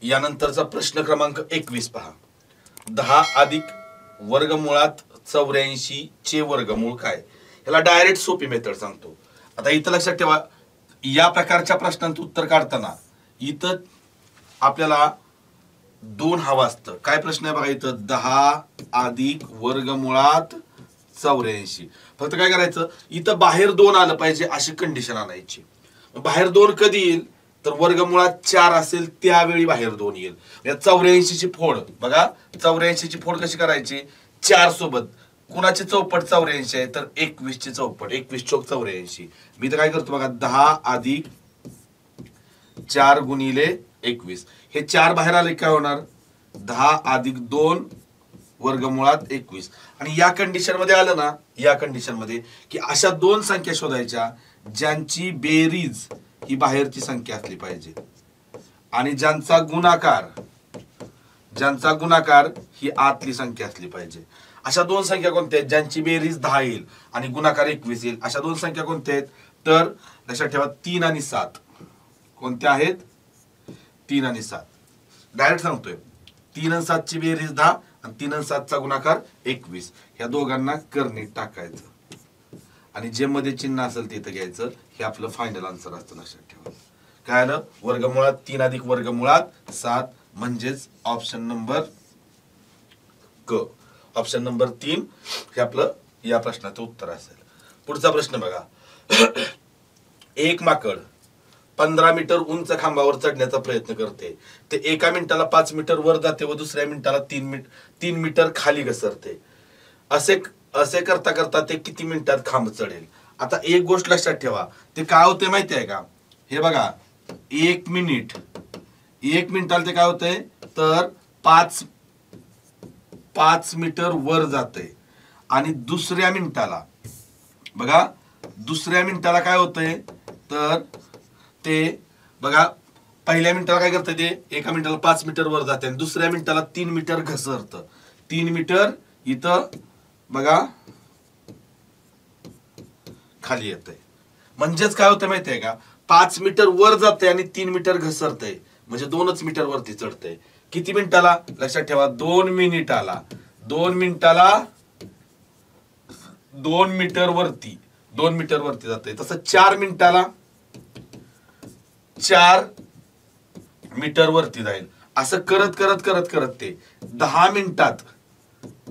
यानंतरचा प्रश्न क्रमांक 21 पहा. 10 अधिक वर्गमुळात 84 चे वर्गमूळ काय? ह्याला डायरेक्ट सोपी मेथड सांगतो. आता इथं लक्षात ठेवा, या प्रकारच्या प्रश्नांचं उत्तर काढताना इथं आपल्याला 2 हवं असतं. काय प्रश्न आहे बघा इथं, 10 अधिक वर्गमुळात 84. फक्त काय करायचं, इथं बाहेर 2 आलं पाहिजे अशी कंडिशन आणायची. बाहेर 2 कधी येईल, तर वर्गमुळात 4 असेल त्यावेळी बाहेर 2 येईल. 84 ची फोड बघा, 84 ची फोड कशी करायची, 4 सोबत. कुणाची चौपट 84 आहे, तर 21 ची चौपट, 21 चौक 84. मी तर काय करतो बघा, 10 अधिक 4 गुणिले 21. हे 4 बाहेर आले काय होणार, 10 अधिक 2 वर्गमुळात 21. आणि या कंडिशन मध्ये आलं ना, या कंडिशन मध्ये की अशा 2 संख्या शोधायच्या ज्यांची बेरीज ही बाहेरची संख्या असली पाहिजे आणि ज्यांचा गुणाकार ही आतली संख्या असली पाहिजे. अशा 2 संख्या कोणत्या आहेत, ज्यांची बेरीज 10 येईल आणि गुणाकार 21 येईल. अशा 2 संख्या कोणत्या आहेत, तर लक्षात ठेवा 3 आणि 7. कोणत्या आहेत, 3 आणि 7. डायरेक्ट सांगतोय, 3 आणि 7 ची बेरीज 10 आणि 3 आणि 7 चा गुणाकार 21. ह्या दोघांना कर्णीत टाकायचं आणि जे मध्ये चिन्ह असेल तिथं घ्यायचं. हे आपलं फायनल आन्सर असतं. लक्षात ठेवा काय आलं, वर्गमुळात 3 अधिक वर्गमुळात 7 म्हणजेच ऑप्शन नंबर क, ऑप्शन नंबर 3 हे आपलं या प्रश्नाचं उत्तर असेल. पुढचा प्रश्न बघा. एक माकड 15 मीटर उंच खांबावर चढण्याचा प्रयत्न करते. ते एका मिनिटाला 5 मीटर वर जाते व दुसऱ्या मिनिटाला 3 मीटर खाली घसरते. असे करता करता ते किती मिनिटात खांब चढेल? आता एक गोष्ट लक्षात ठेवा, ते काय होते माहिती आहे का, हे बघा 1 मिनिटाला ते काय होते, तर 5 मीटर वर जाते आणि दुसऱ्या मिनिटाला बघा, दुसऱ्या मिनिटाला काय होतंय, तर ते बघा पहिल्या मिनिटाला काय करतं, ते एका मिनिटाला 5 मीटर वर जाते आणि दुसऱ्या मिनिटाला 3 मीटर घसरतं. 3 मीटर इथं बघा खाली येतंय. म्हणजेच काय होतं माहितीये का, 5 मीटर वर जाते आणि 3 मीटर घसरतंय, म्हणजे 2च मीटर वरती चढतंय. किती मिनिटाला, लक्षात ठेवा 2 मिनिटाला. 2 मीटर वरती जाते. तसं 4 मिनिटाला 4 मीटर वरती जाईल. असं करत ते 10 मिनिटात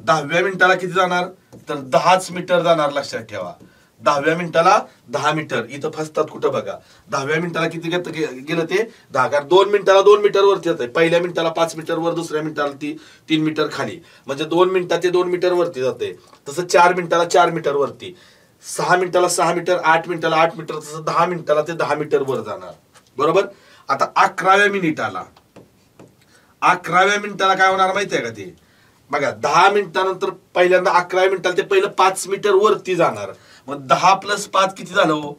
10व्या मिनिटाला किती जाणार, तर 10च मीटर जाणार. लक्षात ठेवा 10व्या मिनिटाला 10 मीटर. इथं फसतात कुठं बघा, 10व्या मिनिटाला किती गेलं ते 10. कारण 2 मिनिटाला 2 मीटर वरती जाते. पहिल्या मिनिटाला 5 मीटर वर, दुसऱ्या मिनिटाला 3 मीटर खाली, म्हणजे 2 मिनिटात ते 2 मीटर वरती जाते. तसं 4 मिनिटाला 4 मीटर वरती, 6 मिनिटाला 6 मीटर, 8 मिनिटाला 8 मीटर, तसं 10 मिनिटाला ते 10 मीटर वर जाणार. बरोबर. आता 11व्या मिनिटाला काय होणार माहितीये का, ते बघा 10 मिनिटानंतर पहिल्यांदा 11व्या मिनिटाला ते पहिलं 5 मीटर वरती जाणार. मग 10 + 5 किती झालं,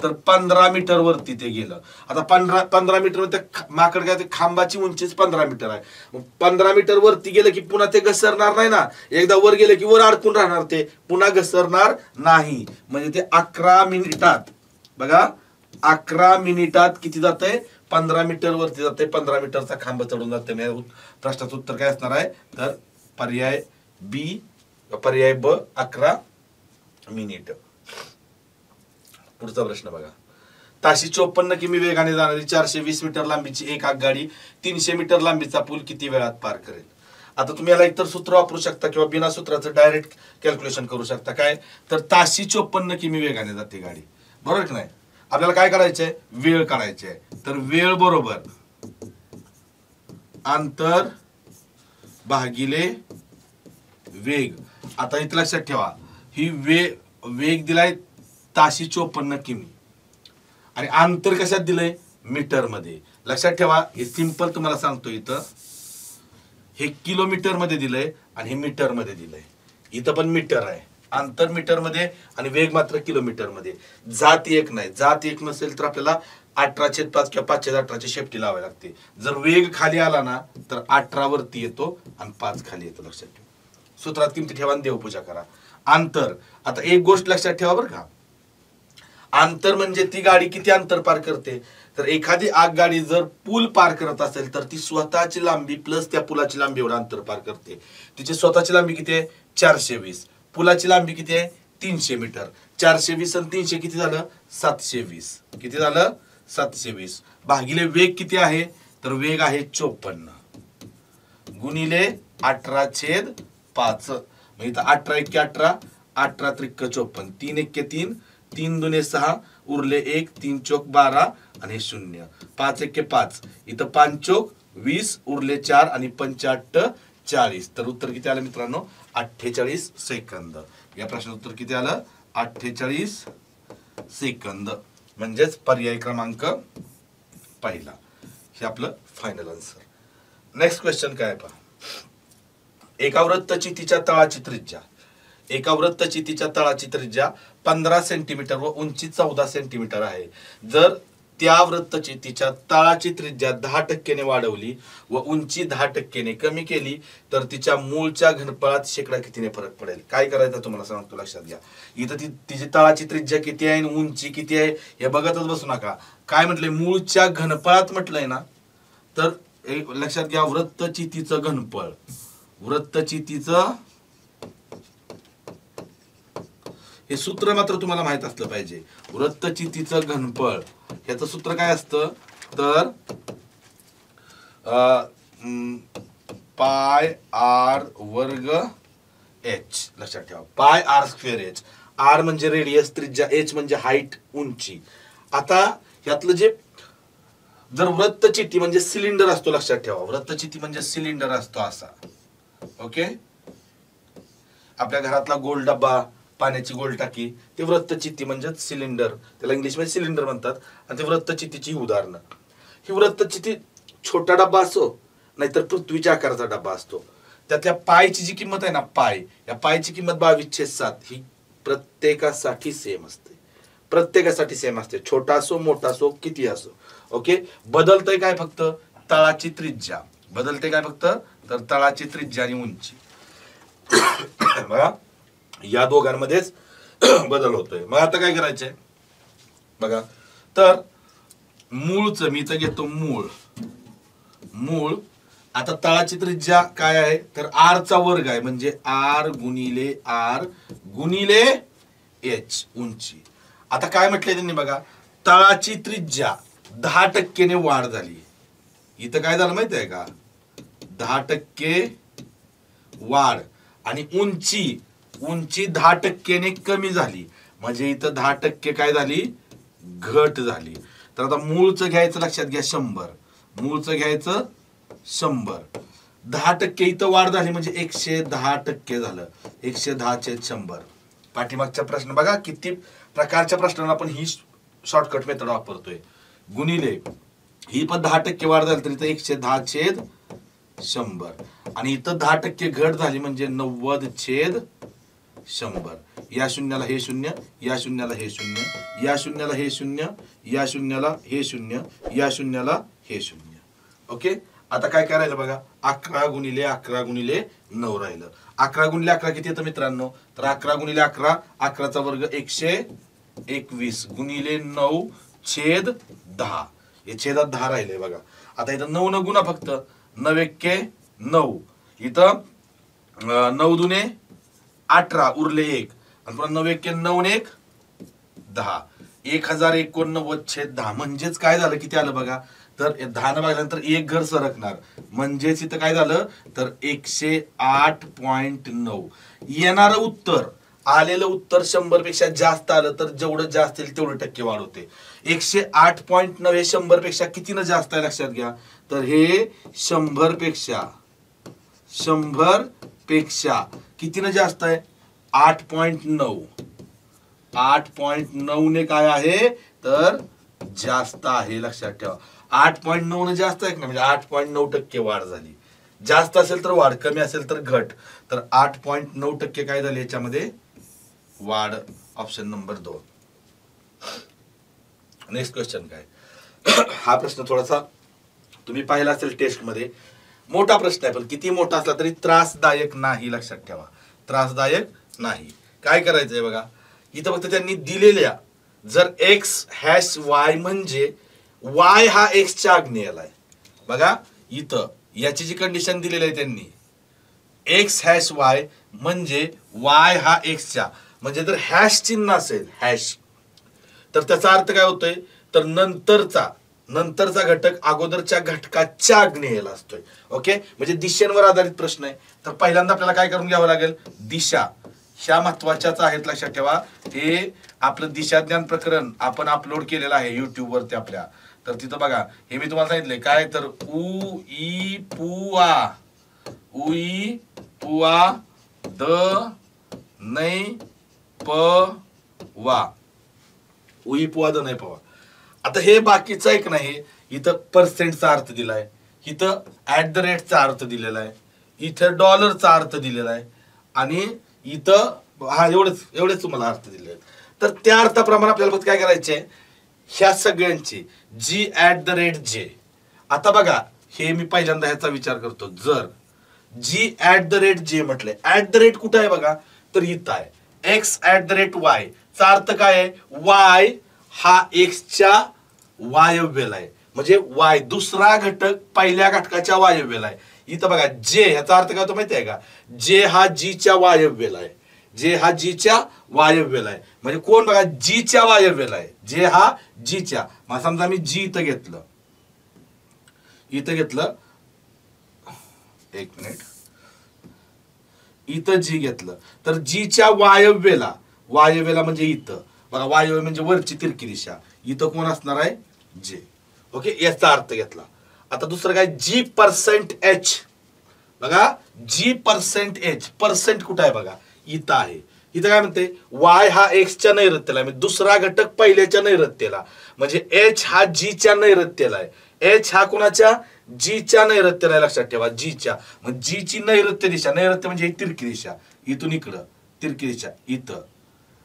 तर 15 मीटर वरती ते गेलं. आता 15 मीटर मध्ये माकड काय, खांबाची उंचीच 15 मीटर आहे. मग 15 मीटर वरती गेलं की पुन्हा ते घसरणार नाही ना. एकदा वर गेलं की वर अडकून राहणार, ते पुन्हा घसरणार नाही. म्हणजे ते 11 मिनिटात बघा, 11 मिनिटात किती जाते, 15 मीटर वरती जाते. 15 मीटरचा खांब चढून जाते. प्रश्नाचं उत्तर काय असणार आहे, तर पर्याय ब 11 मिनिट. पुढचा प्रश्न बघा. ताशी 54 किमी वेगाने जाणारी 420 मीटर लांबीची एक आगगाडी 300 मीटर लांबीचा पूल किती वेळात पार करेल? आता तुम्ही याला एकतर सूत्र वापरू शकता किंवा बिना सूत्राचं डायरेक्ट कॅल्क्युलेशन करू शकता. काय, तर ताशी 54 किमी वेगाने जाते गाडी, बरोबर की नाही. आपल्याला काय करायचंय, वेळ काढायची आहे. तर वेळ बरोबर अंतर भागिले वेग. आता इथं लक्षात ठेवा, ही वेग दिलाय ताशी 54 किमी आणि अंतर कशात दिलंय, मीटर मध्ये. लक्षात ठेवा, हे सिंपल तुम्हाला सांगतो. इथं हे किलोमीटर मध्ये दिलंय आणि हे मीटर मध्ये दिलंय. इथं पण मीटर आहे, अंतर मीटर मध्ये आणि वेग मात्र किलोमीटर मध्ये. जात एक नाही, जात एक नसेल तर आपल्याला 18/5 किंवा 5/18 शेपटी लावावी लागते. जर वेग खाली आला ना, तर 18 वरती येतो आणि 5 खाली येतो. लक्षात ठेवा, सूत्रात किमती ठेवा आणि देवपूजा करा. अंतर, आता एक गोष्ट लक्षात ठेवा बरं का, अंतर म्हणजे ती गाडी किती अंतर पार करते, तर एखादी आगगाडी जर पूल पार करत असेल तर ती स्वतःची लांबी प्लस त्या पुलाची लांबी एवढं अंतर पार करते. तिची स्वतःची लांबी किती आहे 420, पुलाची लांबी किती आहे 300 मीटर. 420 आणि 300 किती झालं 720. किती झालं 720. भागिले वेग किती आहे, तर वेग आहे 54 गुणिले 18/5. मग इथं 18 × 18, 18 × 3 = 54, 3 × 1 = 3, 3 × 2 = 6, उरले 1, 3 × 4 = 12 आणि 0, 5 × 1 = 5, इथं 5 × 4 = 20, उरले 4 आणि 5 × 8 = 40. तर उत्तर किती आलं मित्रांनो 48 सेकंद. या प्रश्नाचं उत्तर किती आलं 48 सेकंद. म्हणजेच पर्याय क्रमांक पहिला हे आपलं फायनल आन्सर. नेक्स्ट क्वेश्चन काय पहा. एका वृत्तचितीच्या तळाची त्रिज्या 15 सेंटीमीटर व उंची 14 सेंटीमीटर आहे. जर त्या वृत्तचितीच्या तळाची त्रिज्या 10% वाढवली व उंची 10% कमी केली तर तिच्या मूळच्या घनफळात शेकडा कितीने फरक पडेल. काय करायचं तुम्हाला सांगतो, लक्षात घ्या. इथं तिची तळाची त्रिज्या किती आहे आणि उंची किती आहे हे बघतच बसू नका. काय म्हटलंय मूळच्या घनफळात म्हटलंय ना, तर लक्षात घ्या वृत्तचितीचं घनफळ, वृत्तचितीचं हे सूत्र मात्र तुम्हाला माहित असलं पाहिजे. वृत्तचितीचं घनफळ याचं सूत्र काय असतं, तर पाय आर वर्ग एच. लक्षात ठेवा pi r square h. R म्हणजे रेडियस त्रिज्या, एच म्हणजे हाईट उंची. आता यातलं जे जर वृत्तचिती म्हणजे सिलेंडर असतो, लक्षात ठेवा वृत्तचिती म्हणजे सिलेंडर असतो असा. ओके, आपल्या घरातला गोल डब्बा, पाण्याची गोल टाकी, ते वृत्तचिती म्हणजे सिलेंडर, त्याला इंग्लिश मध्ये सिलेंडर म्हणतात. आणि ते वृत्तचितीची उदाहरणं. ही वृत्तचिती छोटा डब्बा असो नाहीतर पृथ्वीच्या आकाराचा डब्बा असतो. त्यातल्या पायची जी किंमत आहे ना, पाय, या पायची किंमत 22/7 ही प्रत्येकासाठी सेम असते. प्रत्येकासाठी सेम असते, छोटा असो मोठा असो किती असो. ओके, बदलतंय काय फक्त तळाची त्रिज्या, बदलते काय फक्त तर तळाची त्रिज्या आणि उंची. बघा या दोघांमध्येच बदल होतोय. मग आता काय करायचंय बघा, तर मूळचं मी तर घेतो मूळ. आता तळाची त्रिज्या काय आहे तर आर चा वर्ग आहे, म्हणजे आर गुणिले एच उंची. आता काय म्हटलंय त्यांनी बघा, तळाची त्रिज्या 10% वाढ झाली. इथं काय झालं माहिती आहे का 10% वाढ, आणि उंची 10% कमी झाली, म्हणजे इथं 10% काय झाली घट झाली. तर आता मूळचं घ्यायचं, लक्षात घ्या 100, मूळचं घ्यायचं 100, 10% इथं वाढ झाली म्हणजे 110% झालं, 110/100. पाठीमागचा प्रश्न बघा किती प्रकारच्या प्रश्नांना आपण ही शॉर्टकट मेथड वापरतोय. गुणिले ही पण 10% वाढ झाली तर इथं 110/100, आणि इथं 10% घट झाली म्हणजे 90/100. या शून्याला हे शून्य, या शून्याला हे शून्य, या शून्याला हे शून्य, या शून्याला हे शून्य, या शून्याला हे शून्य. ओके, आता काय करायचं बघा, 11 गुणिले 11 गुणिले 9 राहिलं. 11 गुणिले 11 किती येतं मित्रांनो, तर 11 गुणिले 11, 11चा वर्ग 121 गुणिले 9/10, हे छेदात 10 राहिले बघा. आता इथं 9 न गुणा फक्त, 9×1 = 9, इथं 9 दुने 18 उरले 1, आणि पुन्हा 9×1 = 10, 1089/10. म्हणजेच काय झालं किती आलं बघा, तर 10 न भागल्यानंतर 1 घर सरकणार, म्हणजेच इथं काय झालं तर 108.9. येणारं उत्तर, आलेलं उत्तर 100 पेक्षा जास्त आलं तर जेवढं जास्त येईल तेवढं टक्के वाढ होते. 108.9 हे 100 पेक्षा कितीनं जास्त आहे लक्षात घ्या, तर हे 100 पेक्षा कितीनं जास्त आहे 8.9. 8.9 ने काय आहे तर जास्त आहे, लक्षात ठेवा. 8.9 ने जास्त आहे ना, म्हणजे 8.9% वाढ झाली. जास्त असेल तर वाढ, कमी असेल तर घट. तर 8.9% काय झाले याच्यामध्ये वाढ. Option number 2. नेक्स्ट क्वेश्चन काय, हा प्रश्न थोडासा तुम्ही पाहिला असेल टेस्ट मध्ये, मोठा प्रश्न आहे पण किती मोठा असला तरी त्रासदायक नाही, लक्षात ठेवा त्रासदायक नाही. काय करायचंय बघा, इथं फक्त त्यांनी दिलेल्या जर एक्स हॅश वाय म्हणजे वाय हा एक्सच्या आग्नेयाला आहे. बघा इथं याची जी कंडिशन दिलेली आहे त्यांनी, एक्स हॅश वाय म्हणजे वाय हा एक्सच्या, म्हणजे जर हॅश चिन्ह असेल हॅश, तर त्याचा अर्थ काय होतोय, तर नंतरचा घटक अगोदरच्या घटकाच्या आग्नेयाला असतोय. ओके, म्हणजे दिशेवर आधारित प्रश्न आहे. तर पहिल्यांदा आपल्याला काय करून घ्यावं लागेल, दिशा ह्या महत्वाच्याच आहेत, लक्षात ठेवा. हे आपलं दिशा ज्ञान प्रकरण आपण अपलोड केलेलं आहे YouTube वरती आपल्या. तर तिथं बघा, हे मी तुम्हाला सांगितलंय काय, तर उ ई पुआ, उई पुआ द नै प वा, उई पुआ द नै पवा. आता हे बाकीचं एक नाही, इथं पर्सेंटचा अर्थ दिलाय, इथं ऍट द रेटचा अर्थ दिलेला आहे, इथं डॉलरचा अर्थ दिलेला आहे, आणि इथं हा एवढेच तुम्हाला अर्थ दिले आहेत. तर त्या अर्थाप्रमाणे आपल्याला काय करायचे, ह्या सगळ्यांची जी ऍट द रेट जे. आता बघा हे मी पहिल्यांदा ह्याचा विचार करतो, जर जी ऍट द रेट जे म्हटले, ऍट द रेट कुठं आहे बघा, तर इथं आहे. X at the rate Y चा अर्थ काय आहे, वाय हा एक्सच्या वायव्यला आहे, म्हणजे वाय दुसरा घटक पहिल्या घटकाच्या वायव्यला आहे. इथं बघा जे, ह्याचा अर्थ काय होतो माहिती आहे का, जे हा जीच्या वायव्यला आहे, जे हा जीच्या वायव्यला आहे, म्हणजे कोण बघा जीच्या वायव्यला आहे, जे हा जीच्या. मग समजा मी जी इथं घेतलं, एक मिनिट, इथं जी घेतलं, तर जीच्या वायव्यला म्हणजे इथं बघा, वायव्य म्हणजे वरची तिरकी दिशा, इथं कोण असणार आहे, जे. ओके, याचा अर्थ घेतला. आता दुसरं काय, जी पर्सेंट एच. बघा जी पर्सेंट एच, पर्सेंट कुठं आहे बघा, इथं आहे. इथं काय म्हणते, वाय हा एक्सच्या नैऋत्येला, म्हणजे दुसरा घटक पहिल्याच्या नैऋत्येला, म्हणजे एच हा जीच्या नैऋत्येला आहे. एच हा कोणाच्या, जीच्या नैऋत्येला आहे, लक्षात ठेवा, जीच्या. मग जीची नैऋत्य दिशा, नैऋत्य म्हणजे ही तिरकी दिशा, इथून इकडं तिरकी दिशा, इथं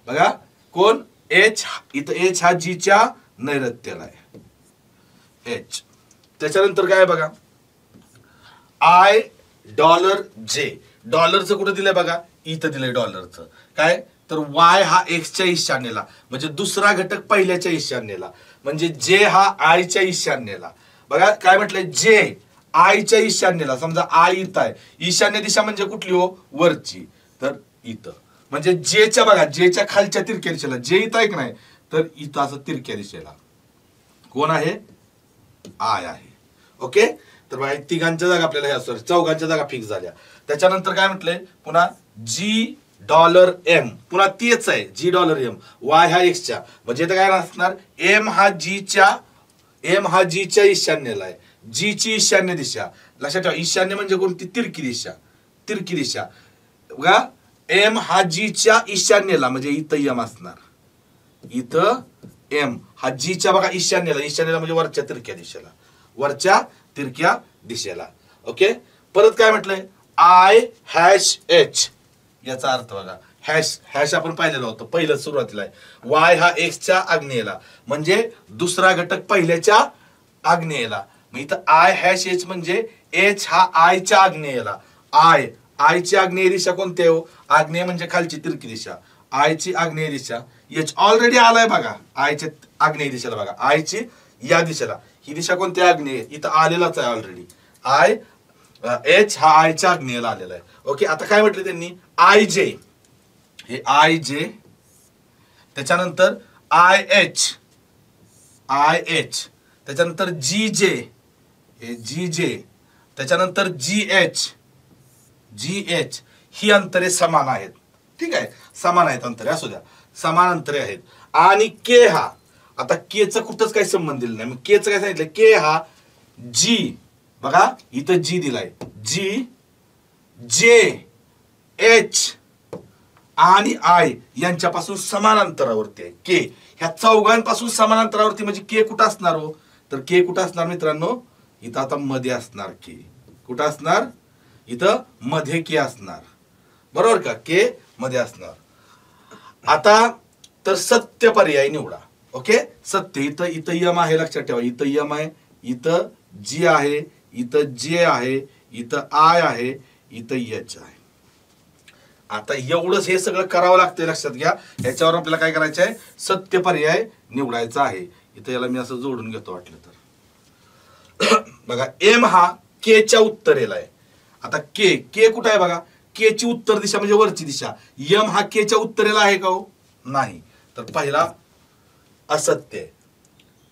बघा कोण, एच. इथं एच हा जीच्या नैऋत्येला आहे, एच. त्याच्यानंतर काय बघा, आय डॉलर जे. डॉलरचं कुठं दिलंय बघा, इथं दिलंय डॉलरचं. काय, तर वाय हा एक्सच्या ईशान्येला, म्हणजे दुसरा घटक पहिल्याच्या ईशान्येला, म्हणजे जे हा आयच्या ईशान्येला. बघा काय म्हटलंय, जे आयच्या ईशान्येला. समजा आय इथं आहे, ईशान्य दिशा म्हणजे कुठली हो, वरची, तर इथं. म्हणजे जेच्या बघा, जेच्या खालच्या तिरक्या दिशेला, जे इथं आहे की नाही, तर इथं असं तिरक्या दिशेला कोण आहे, आय आहे. ओके, तर बघा तिघांच्या जागा आपल्याला ह्या, सॉरी चौघांच्या जागा फिक्स झाल्या. त्याच्यानंतर काय म्हटलंय पुन्हा, जी डॉलर एम, पुन्हा तेच आहे, जी डॉलर एम, वाय हा एक्सच्या, म्हणजे इथं काय असणार, एम हा जीच्या ईशान्येला आहे, जीची ईशान्य दिशा. लक्षात ठेवा, ईशान्य म्हणजे कोणती, तिरकी दिशा. बघा एम हा जीच्या ईशान्येला, म्हणजे इथं एम असणार, इथं एम हा जीच्या बघा ईशान्येला म्हणजे वरच्या तिरक्या दिशेला. ओके, परत काय म्हटलंय, आय हॅश एच. याचा अर्थ बघा, हॅश आपण पाहिलेलं होतं पहिलं सुरुवातीला आहे, वाय हा एक्सच्या आग्नेयेला, म्हणजे दुसरा घटक पहिल्याच्या आग्नेयेला. मग इथं आय हॅश एच म्हणजे एच हा आयच्या आग्नेयेला. आयची आग्नेय दिशा कोणती आहे, आग्नेय म्हणजे खालची तिरकी दिशा, आयची आग्नेय दिशा. एच ऑलरेडी आलाय बघा, आयच्या आग्नेय दिशेला बघा, आयची या दिशेला, ही दिशा कोणती, आग्नेय, इथं आलेलाच आहे ऑलरेडी. एच हा आयच्या आग्नेयेला आलेला आहे. ओके, आता काय म्हटलं त्यांनी, आय जे, हे आय जे, त्याच्यानंतर आय एच, त्याच्यानंतर जी जे, हे जी जे, त्याच्यानंतर जी एच, ही अंतरे समान आहेत. ठीक आहे, समान आहेत अंतरे, असू द्या, समान अंतरे आहेत. आणि के हा, आता के चं कुठंच काही संबंध दिला नाही, मग के चं काय सांगितलं, के हा जी, बघा इथं जी दिलाय, जी, जे, एच आणि आय यांच्यापासून समान अंतरावरती आहे के. ह्या चौघांपासून समान अंतरावरती, म्हणजे के कुठं असणार हो, तर के कुठं असणार मित्रांनो, इथं आता मध्ये असणार के. कुठं असणार, इथं मध्ये के असणार, बरोबर का, के मध्ये असणार. आता तर सत्य पर्याय निवडा. ओके, सत्य, इथं यम आहे, लक्षात ठेवा, इथं यम आहे, इथं जी आहे, इथं जे आहे, इथं आय आहे, इथं एच आहे. आता एवढंच हे सगळं करावं लागतंय, लक्षात घ्या. याच्यावर आपल्याला काय करायचं आहे, सत्य पर्याय निवडायचा आहे. इथं याला मी असं जोडून घेतो वाटलं तर. बघा एम हा के च्या उत्तरेला आहे. आता के के कुठं आहे बघा, के ची उत्तर दिशा म्हणजे वरची दिशा. एम हा के च्या उत्तरेला आहे का हो, नाही. तर पहिला असत्य.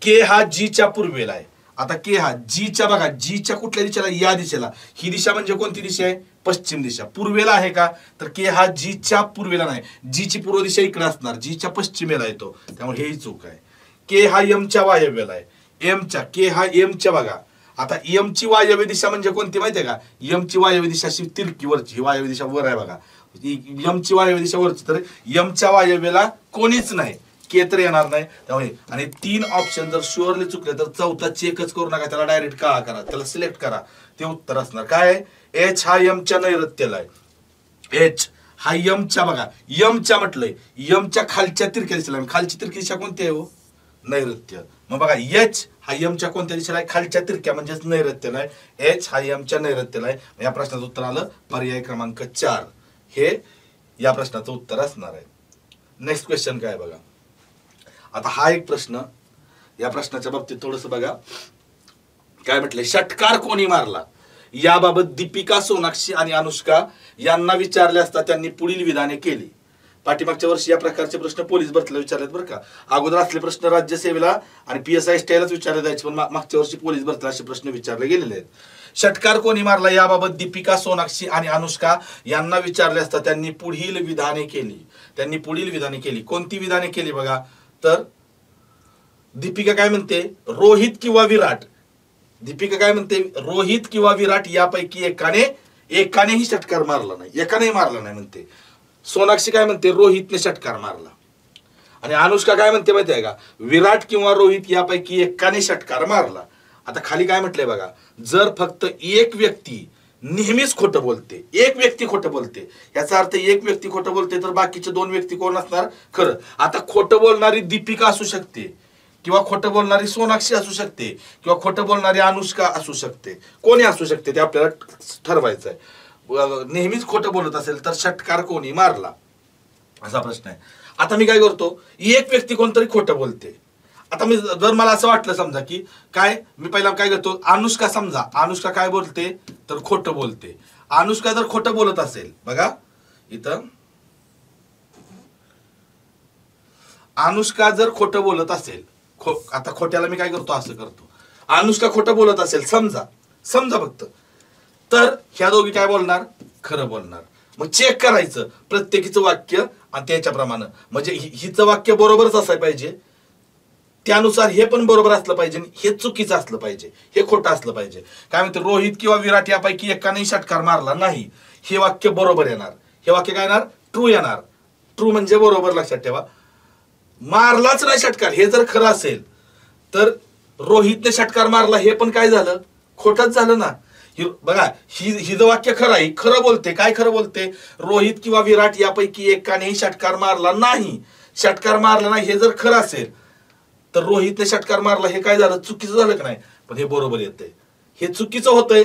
के हा जी च्या पूर्वेला आहे. आता के हा जी च्या बघा, जी च्या कुठल्या दिशेला, या दिशेला. ही दिशा म्हणजे कोणती दिशा आहे, पश्चिम दिशा. पूर्वेला आहे का, तर के हा जी च्या पूर्वेला नाही. जी ची पूर्व दिशा इकडे असणार, जी च्या पश्चिमेला येतो, त्यामुळे हेही चूक आहे. के हा एम च्या वायव्याला आहे. एम च्या, के हा एम च्या बघा. आता एम ची वायव्य दिशा म्हणजे कोणती माहितीये का, एम ची वायव्य दिशा अशी तिरकी वरची, ही वायव्य दिशा वर आहे बघा. एम ची वायव्य दिशा वरची, तर एम च्या वायव्याला कोणीच नाही, के तर येणार नाही. त्यामुळे आणि 3 ऑप्शन जर शुअरली चुकले तर चौथा चेकच करू नका, त्याला डायरेक्ट काळा करा, त्याला सिलेक्ट करा. ते उत्तर असणार काय, एच हा एम च्या नैऋत्यला आहे. एच हा एम च्या बघा, एम च्या म्हटलंय, एम च्या खालच्या तिरक्या दिशेला. खालची तिरकी दिशा कोणती आहे हो, नैऋत्य. मग बघा एच हा एम च्या कोणत्या दिशेला आहे, खालच्या तिरक्या म्हणजेच नैऋत्यला आहे. एच हा एम च्या नैऋत्यला आहे. या प्रश्नाचं उत्तर आलं पर्याय क्रमांक 4, हे या प्रश्नाचं उत्तर असणार आहे. नेक्स्ट क्वेश्चन काय बघा. आता हा एक प्रश्न, या प्रश्नाच्या बाबतीत थोडस बघा काय म्हटलंय, षटकार कोणी मारला याबाबत दीपिका, सोनाक्षी आणि अनुष्का यांना विचारले असता त्यांनी पुढील विधाने केली. पाठीमागच्या वर्षी या प्रकारचे प्रश्न पोलीस भरतीला विचारलेत बरं का. अगोदर असले प्रश्न राज्यसेवेला आणि PSI स्टाईलच विचारले जायचे, पण मागच्या वर्षी पोलीस भरतीला असे प्रश्न विचारले गेलेले आहेत. षटकार कोणी मारला याबाबत दीपिका, सोनाक्षी आणि अनुष्का यांना विचारले असता त्यांनी पुढील विधाने केली. त्यांनी पुढील विधाने केली. कोणती विधाने केली बघा, तर दीपिका काय म्हणते, रोहित किंवा विराट. दीपिका काय म्हणते, रोहित किंवा विराट यापैकी एकानेही षटकार मारला नाही, एकानेही मारला नाही म्हणते. सोनाक्षी काय म्हणते, रोहितने षटकार मारला. आणि अनुष्का काय म्हणते माहिती आहे का, विराट किंवा रोहित यापैकी एकाने षटकार मारला. आता खाली काय म्हटलंय बघा, जर फक्त एक व्यक्ती नेहमीच खोटं बोलते, एक व्यक्ती खोटं बोलते, याचा अर्थ एक व्यक्ती खोटं बोलते तर बाकीचे 2 व्यक्ती कोण असणार, खरं. आता खोटं बोलणारी दीपिका असू शकते, किंवा खोटं बोलणारी सोनाक्षी असू शकते, किंवा खोटं बोलणारी अनुष्का असू शकते, कोणी असू शकते ते आपल्याला ठरवायचं आहे. नेहमीच खोटं बोलत असेल तर षटकार कोणी मारला, असा प्रश्न आहे. आता मी काय करतो, एक व्यक्ती कोणतरी खोटं बोलते. आता मी जर मला असं वाटलं समजा की काय, मी पहिला काय करतो, अनुष्का, समजा अनुष्का काय बोलते तर खोटं बोलते. अनुष्का जर खोटं बोलत असेल, बघा इथं अनुष्का जर खोटं बोलत असेल, आता खोट्याला मी काय करतो, असं करतो. अनुष्का खोटं बोलत असेल समजा फक्त, तर ह्या दोघी काय बोलणार, खरं बोलणार. मग चेक करायचं प्रत्येकीचं वाक्य आणि त्याच्याप्रमाणे, म्हणजे हिचं वाक्य बरोबरच असायला पाहिजे, त्यानुसार हे पण बरोबर असलं पाहिजे, हे चुकीचं असलं पाहिजे, हे खोटं असलं पाहिजे. काय म्हणते, रोहित किंवा विराट यापैकी एकानेही षटकार मारला नाही, हे वाक्य बरोबर येणार. हे वाक्य काय येणार, ट्रू येणार. ट्रू म्हणजे बरोबर, लक्षात ठेवा. मारलाच नाही षटकार, हे जर खरं असेल तर रोहितने षटकार मारला, हे पण काय झालं, खोटंच झालं ना. बघा ही जो वाक्य खरं आहे, खरं बोलते. काय खरं बोलते, रोहित किंवा विराट यापैकी एकानेही षटकार मारला नाही, षटकार मारला नाही हे जर खरं असेल तर रोहितने षटकार मारला, हे काय झालं, चुकीचं झालं का नाही, पण हे बरोबर येतंय. हे चुकीचं होतंय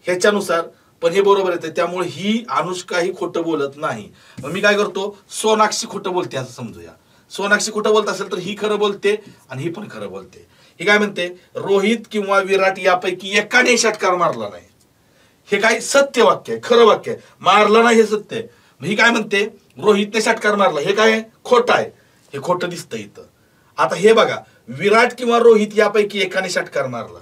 ह्याच्यानुसार, पण हे बरोबर येतंय. त्यामुळे ही अनुष्का ही खोटं बोलत नाही. मग मी काय करतो, सोनाक्षी खोटं बोलते असं समजूया. सोनाक्षी खोटं बोलत असेल तर ही खरं बोलते आणि ही पण खरं बोलते. ही काय म्हणते, रोहित किंवा विराट यापैकी एकाने षटकार मारला नाही, हे काय सत्य वाक्य आहे, खरं वाक्य आहे. मारला नाही हे सत्य आहे. ही काय म्हणते, रोहितने षटकार मारला, हे काय खोटं आहे, हे खोटं दिसतं इथं. आता हे बघा, विराट किंवा रोहित यापैकी एकाने षटकार मारला.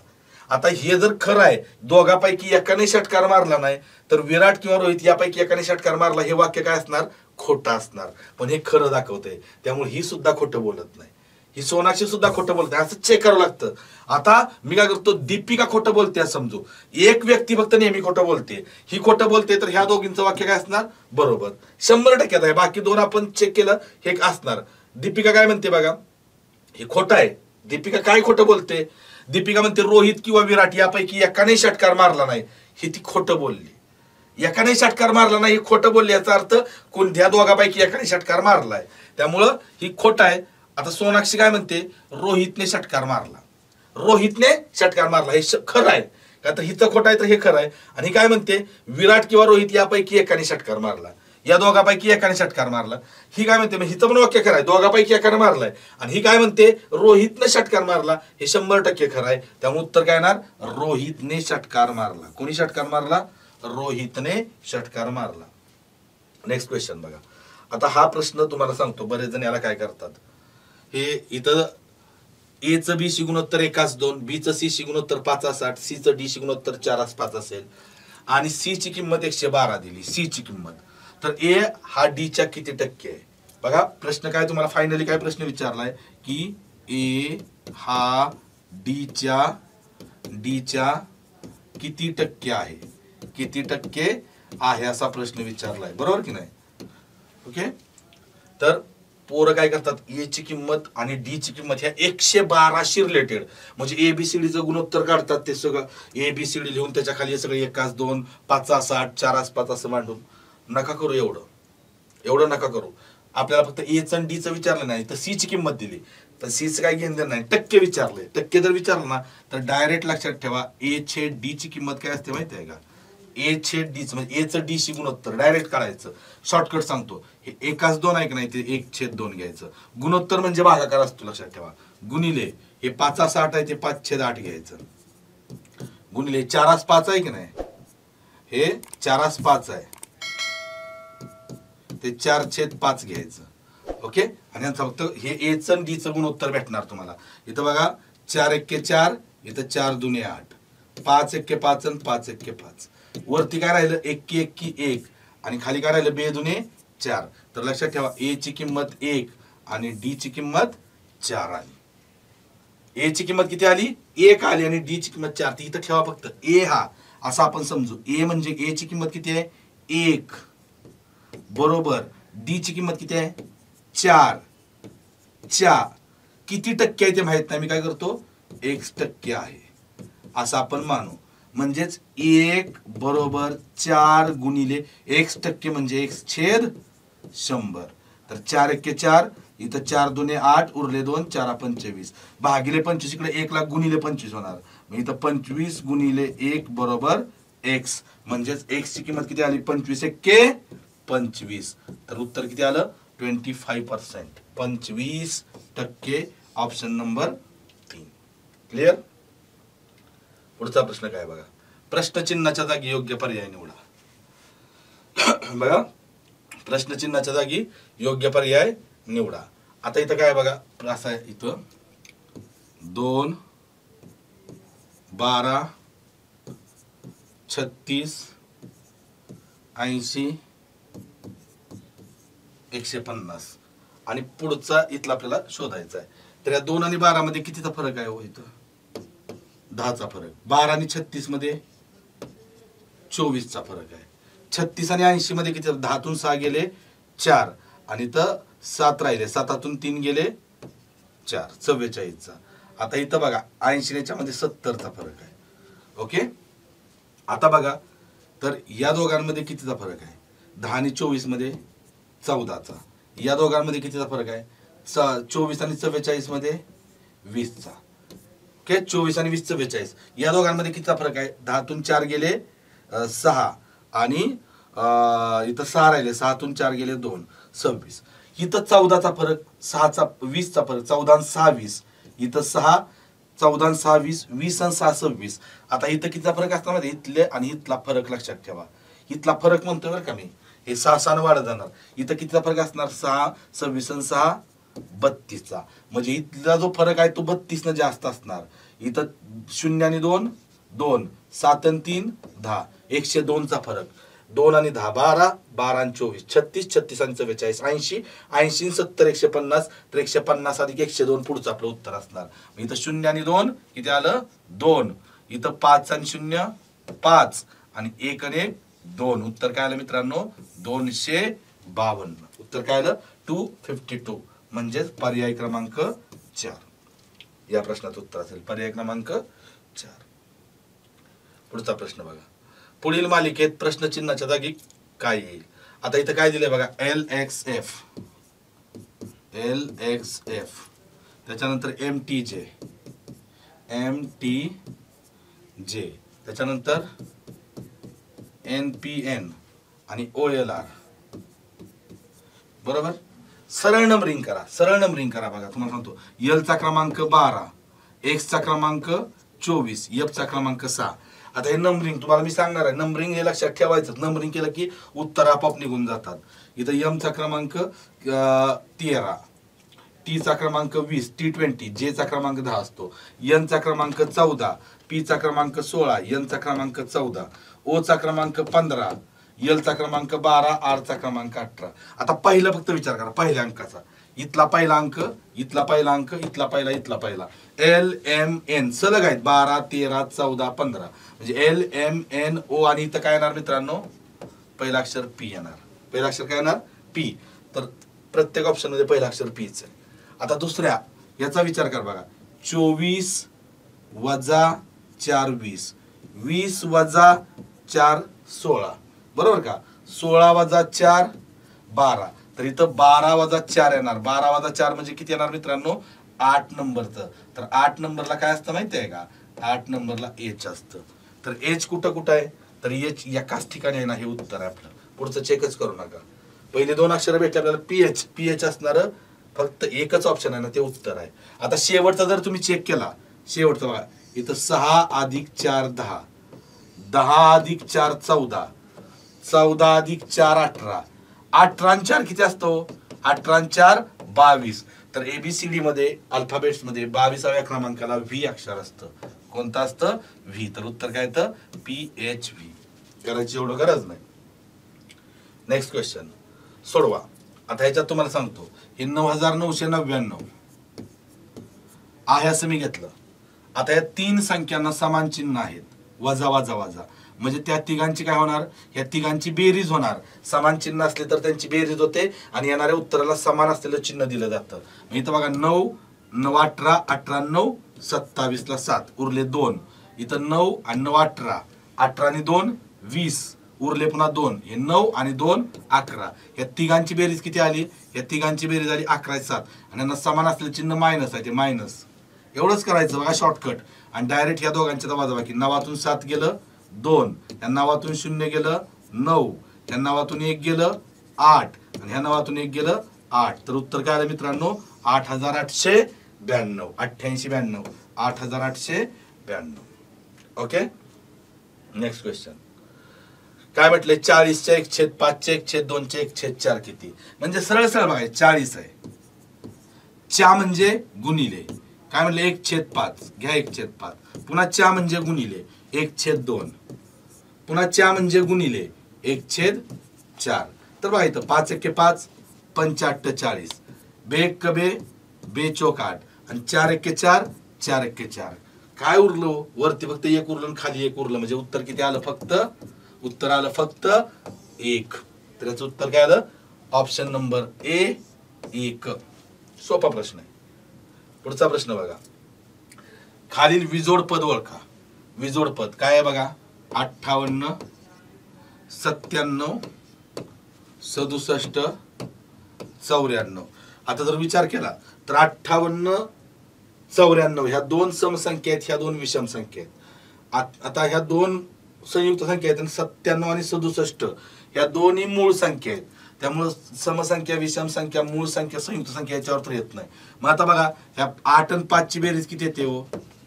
आता हे जर खरं आहे, दोघांपैकी एकाने षटकार मारला नाही, तर विराट किंवा रोहित यापैकी एकाने षटकार मारला, हे वाक्य काय असणार, खोटं असणार. पण हे खरं दाखवतंय, त्यामुळे ही सुद्धा खोटं बोलत नाही, ही सोनाक्षी सुद्धा खोटं बोलते, असं चेक करावं लागतं. आता मी काय करतो, दीपिका खोटं बोलते असं समजू, एक व्यक्ती फक्त नेहमी खोटं बोलते, ही खोटं बोलते, तर ह्या दोघींचं वाक्य काय असणार, बरोबर 100% आहे. बाकी 2 आपण चेक केलं, हे असणार. दीपिका काय म्हणते बघा, हे खोटं आहे. दीपिका काय खोटं बोलते, दीपिका म्हणते रोहित किंवा विराट यापैकी एकाने षटकार मारला नाही, ही ती खोटं बोलली. एकाने षटकार मारला नाही, हे खोटं बोलली, याचा अर्थ कोणत्या दोघांपैकी एकाने षटकार मारलाय, त्यामुळं ही खोटं आहे. आता सोनाक्षी काय म्हणते, रोहितने षटकार मारला, रोहितने षटकार मारला, हे खरं आहे का, तर हिचं खोटं आहे तर हे खरं आहे. आणि काय म्हणते, विराट किंवा रोहित यापैकी एकाने षटकार मारला, या दोघापैकी एकाने षटकार मारला. ही काय म्हणते, हिथं पण वाक्य खरं आहे, दोघापैकी एकाने मारलाय. आणि ही काय म्हणते, रोहितने षटकार मारला. हे 100% खरं आहे. त्यामुळे उत्तर काय येणार, रोहितने षटकार मारला. कोणी षटकार मारला, रोहितने षटकार मारला. नेक्स्ट क्वेश्चन बघा. आता हा प्रश्न तुम्हाला सांगतो, बरेच जण याला काय करतात, हे इथं ए चं बी शी गुणोत्तर 1:2, बी चं सी शी गुणोत्तर 5:8, सी चं डी शी गुणोत्तर 4:5 असेल आणि सी ची किंमत 112 दिली, सी ची किंमत. तर ए हा डी च्या किती टक्के आहे बघा. प्रश्न काय तुम्हाला फायनली काय प्रश्न विचारलाय की ए हा डी च्या किती टक्के आहे, किती टक्के आहे असा प्रश्न विचारलाय, बरोबर की नाही. ओके. तर पोरं काय करतात, ए ची किंमत आणि डी ची किंमत ह्या 112शी रिलेटेड, म्हणजे एबीसीडीचं गुणोत्तर काढतात. ते सगळं एबीसीडी लिहून त्याच्या खाली सगळं 1:2, 5:8, 4:5 असं मांडून. नका करू एवढं नका करू. आपल्याला फक्त एचं आणि डीचं विचारलं नाही, तर सी ची किंमत दिली, तर सीचं काय घेणं नाही, टक्के विचारले. टक्के जर विचारलं ना तर डायरेक्ट लक्षात ठेवा, ए छेद डी ची किंमत काय असते माहिती आहे का, ए छेद डी म्हणजे एचं डी शी गुणोत्तर डायरेक्ट काढायचं. शॉर्टकट सांगतो, हे 1:2 आहे की नाही, ते 1/2 घ्यायचं. गुणोत्तर म्हणजे भागाकार असतो, लक्षात ठेवा. गुणिले हे 5:8 आहे, ते 5/8 घ्यायचं. गुणिले 4:5 आहे की नाही, हे 4:5 आहे, ते 4/5 घ्यायचं. ओके. आणि यांचं फक्त हे एचं आणि डीचं गुणोत्तर भेटणार तुम्हाला. इथं बघा 4×1=4, इथं 4×2=8, 5×1=5 आणि 5×1=5. वरती काय राहिलं, 1×1=1 आणि खाली काय राहिलं, 2×2=4. तर लक्षात ठेवा, ए ची किंमत 1 आणि डी ची किंमत 4 आली. ए ची किंमत किती आली, 1 आली आणि डी ची किंमत 4. ती इथं ठेवा फक्त ए हा, असं आपण समजू. ए म्हणजे ए ची किंमत किती आहे, 1 बरोबर. डी ची किंमत किती आहे, 4. किती टक्के आहे ते माहित नाही, मी काय करतो, x% आहे असं आपण मानू. म्हणजेच 1 बरोबर 4 गुणिले x% म्हणजे x/100. तर 4×1=4, इथं 4×2=8, उरले 2, 4×5=25 भागिले 25. इकडे 1 ला गुणिले 25 होणार. मग इथं 25 गुणिले 1 बरोबर x. म्हणजेच x ची किंमत किती आली, 25×1=25. तर उत्तर किती आलं, 25%. 25%. Option number 3. क्लिअर. पुढचा प्रश्न काय बघा. प्रश्नचिन्हाच्या जागी योग्य पर्याय निवडा. बघा, प्रश्नचिन्हाच्या जागी योग्य पर्याय निवडा. आता इथं काय बघा, असं आहे, इथं 2, 12, 36, 80, 150 आणि पुढचा इथला आपल्याला शोधायचा आहे. तर या 2 आणि 12 मध्ये कितीचा फरक आहे, हो इथं 10चा फरक. 12 आणि 36 मध्ये 24चा फरक आहे. 36 आणि 80 मध्ये किती, 10तून 6 गेले 4 आणि इथं 7 राहिले, 7तून 3 गेले 4, 44चा. आता इथं बघा 80 मध्ये 70चा फरक आहे. ओके. आता बघा, तर या दोघांमध्ये कितीचा फरक आहे, 10 आणि 24 मध्ये 14चा. या दोघांमध्ये कितीचा फरक आहे, 24 आणि 44 मध्ये 20चा. ओके. 24 आणि 20 44. या दोघांमध्ये कितीचा फरक आहे, 10तून 4 गेले 6 आणि इथं 6 राहिले, 6तून 4 गेले 2, 26. इथं 14चा फरक, 6चा 20चा फरक, 14 आणि 6 20. इथं 6, 14 आणि 6 20, 20 आणि 6 26. आता इथं कितीचा फरक असणार मध्ये, इथले आणि इथला फरक लक्षात ठेवा. इथला फरक म्हणतोय बरं का मी, हे 6 वाढत जाणार. इथं कितीचा फरक असणार, 6, 26 आणि 6 32चा. म्हणजे इथला जो फरक आहे तो 32 न जास्त असणार. इथं 0 आणि 2 2, 7 आणि 3 10, 102चा फरक. 2 आणि 10 12, 12 आणि 24 36, 36 आणि 44 80, 80 आणि 70 150. तर 150 अधिक 102 पुढचं आपलं उत्तर असणार. इथं 0 आणि 2 किती आलं, 2. इथं 5 आणि 0 5 आणि 1 आणि 1 2. उत्तर काय आलं मित्रांनो, 252. उत्तर काय आलं, 252. म्हणजेच पर्याय क्रमांक 4 या प्रश्नाचं उत्तर असेल, पर्याय क्रमांक 4. पुढचा प्रश्न बघा. पुढील मालिकेत प्रश्नचिन्हाच्या जागी काय येईल. आता इथं काय दिलंय बघा, LXF, त्याच्यानंतर MTJ, त्याच्यानंतर NPN आणि OLR, बरोबर. सरळ नंबरिंग करा, सरळ नंबरिंग करा. बघा तुम्हाला सांगतो, एल चा क्रमांक 12, एक्स चा क्रमांक 24, एफ चा क्रमांक 6. आता हे नंबरिंग तुम्हाला मी सांगणार आहे. नंबरिंग हे लक्षात ठेवायचं. नंबरिंग केलं की उत्तर आपोआप निघून जातात. इथं एम चा क्रमांक 13, टी चा क्रमांक 20, T20, जे चा क्रमांक 10 असतो, एन चा क्रमांक 14, पी चा क्रमांक 16, एन चा क्रमांक 14, ओ चा क्रमांक 15, एल चा क्रमांक 12, आर चा क्रमांक 18. आता पहिला फक्त विचार करा पहिल्या अंकाचा. इथला पहिला अंक, इथला पहिला अंक, इथला पहिला एल एम एन सलग आहेत. 12, 13, 14, 15 म्हणजे एल एम एन ओ. आणि इथं काय येणार मित्रांनो, पहिला अक्षर पी येणार. पहिला अक्षर काय येणार, पी. तर प्रत्येक ऑप्शन मध्ये पहिला अक्षर पीच आहे. आता दुसऱ्या याचा विचार कर बघा. 24 वजा 4 20, 20 वजा 4 16, बरोबर का. 16 वजा 4 12. तर इथं 12 वजा 4 येणार. 12 वजा 4 म्हणजे किती येणार मित्रांनो, 8 नंबरचं. तर 8 नंबरला काय असतं माहिती आहे का, 8 नंबरला एच असतं. तर एच कुठं कुठं आहे, तर एच एकाच ठिकाणी आहे ना. हे उत्तर आहे आपलं. पुढचं चेकच करू नका. पहिले दोन अक्षर भेटले आपल्याला पीएच. पीएच असणार फक्त एकच ऑप्शन आहे ना, ते उत्तर आहे. आता शेवटचा जर तुम्ही चेक केला, शेवटचा बघा इथं 6 अधिक 4 10, 10 अधिक 4 14, 14 अधिक 4 18, 18 आणि 4 किती असतो, 18 आणि 4 22. तर एबीसीडी मध्ये अल्फाबेट्स मध्ये 22व्या क्रमांकाला व्ही अक्षर असतं. कोणतं असतं, व्ही. तर उत्तर काय येतं, PHV. करायची एवढं गरज नाही. नेक्स्ट क्वेश्चन सोडवा. आता ह्याच्यात तुम्हाला सांगतो, हे 9999 आहे असं मी घेतलं. आता या 3 संख्यांना समान चिन्ह आहेत, वजा वजा वजा, म्हणजे त्या तिघांची काय होणार, या तिघांची बेरीज होणार. समान चिन्ह असले तर त्यांची बेरीज होते आणि येणाऱ्या उत्तराला समान असलेलं चिन्ह दिलं जातं. इथं बघा 9 9 18 18 9 27 ला 7 उरले 2. इथं 9 आणि 9 18, 18 आणि 2 20 उरले पुन्हा 2. हे 9 आणि 2 11. या तिघांची बेरीज किती आली, या तिघांची बेरीज आली 11 7. आणि यांना समान असलेलं चिन्ह मायनस आहे, ते मायनस. एवढंच करायचं बघा शॉर्टकट. आणि डायरेक्ट ह्या दोघांच्या वजाबाकी. 9तून 7 गेलं 2, या 9तून 0 गेलं 9, या 9तून 1 गेलं 8, आणि ह्या 9तून 1 गेलं 8. तर उत्तर काय आलं मित्रांनो, 8892. 88 92 8892. ओके. नेक्स्ट क्वेश्चन काय म्हटले, 40 च्या 1/5 च्या 1/2 च्या 1/4 किती. म्हणजे सरळ सरळ बघायचं, 40 आहे. च्या म्हणजे गुणिले काय म्हटले, 1/5 घ्या, 1/5. पुन्हा च्या म्हणजे गुणिले 1/2, पुन्हा च्या म्हणजे गुणिले 1/4. तर बघा इथं 5 1 5 5 40, बे 1 बे, बे चौक 8, आणि 4 1 4 4 1 4. काय उरलो, वरती फक्त 1 उरलं आणि खाली 1 उरलं. म्हणजे उत्तर किती आलं, फक्त उत्तर आलं फक्त 1. तर याचं उत्तर काय आलं, ऑप्शन नंबर ए 1. सोपा प्रश्न आहे. पुढचा प्रश्न बघा. खालील विजोड पद ओळखा. विजोड पद काय आहे बघा, 58 97 67 94. आता जर विचार केला तर 58 94 ह्या 2 समसंख्या आहेत, ह्या 2 विषम संख्या आहेत. आता ह्या 2 संयुक्त संख्या आहेत, आणि 97 आणि 67 ह्या दोन्ही मूळ संख्या आहेत. त्यामुळे समसंख्या, विषम संख्या, मूळ संख्या, संयुक्त संख्या याच्यावर तर येत नाही. मग आता बघा, ह्या 8 आणि 5 ची बेरीज किती येते हो,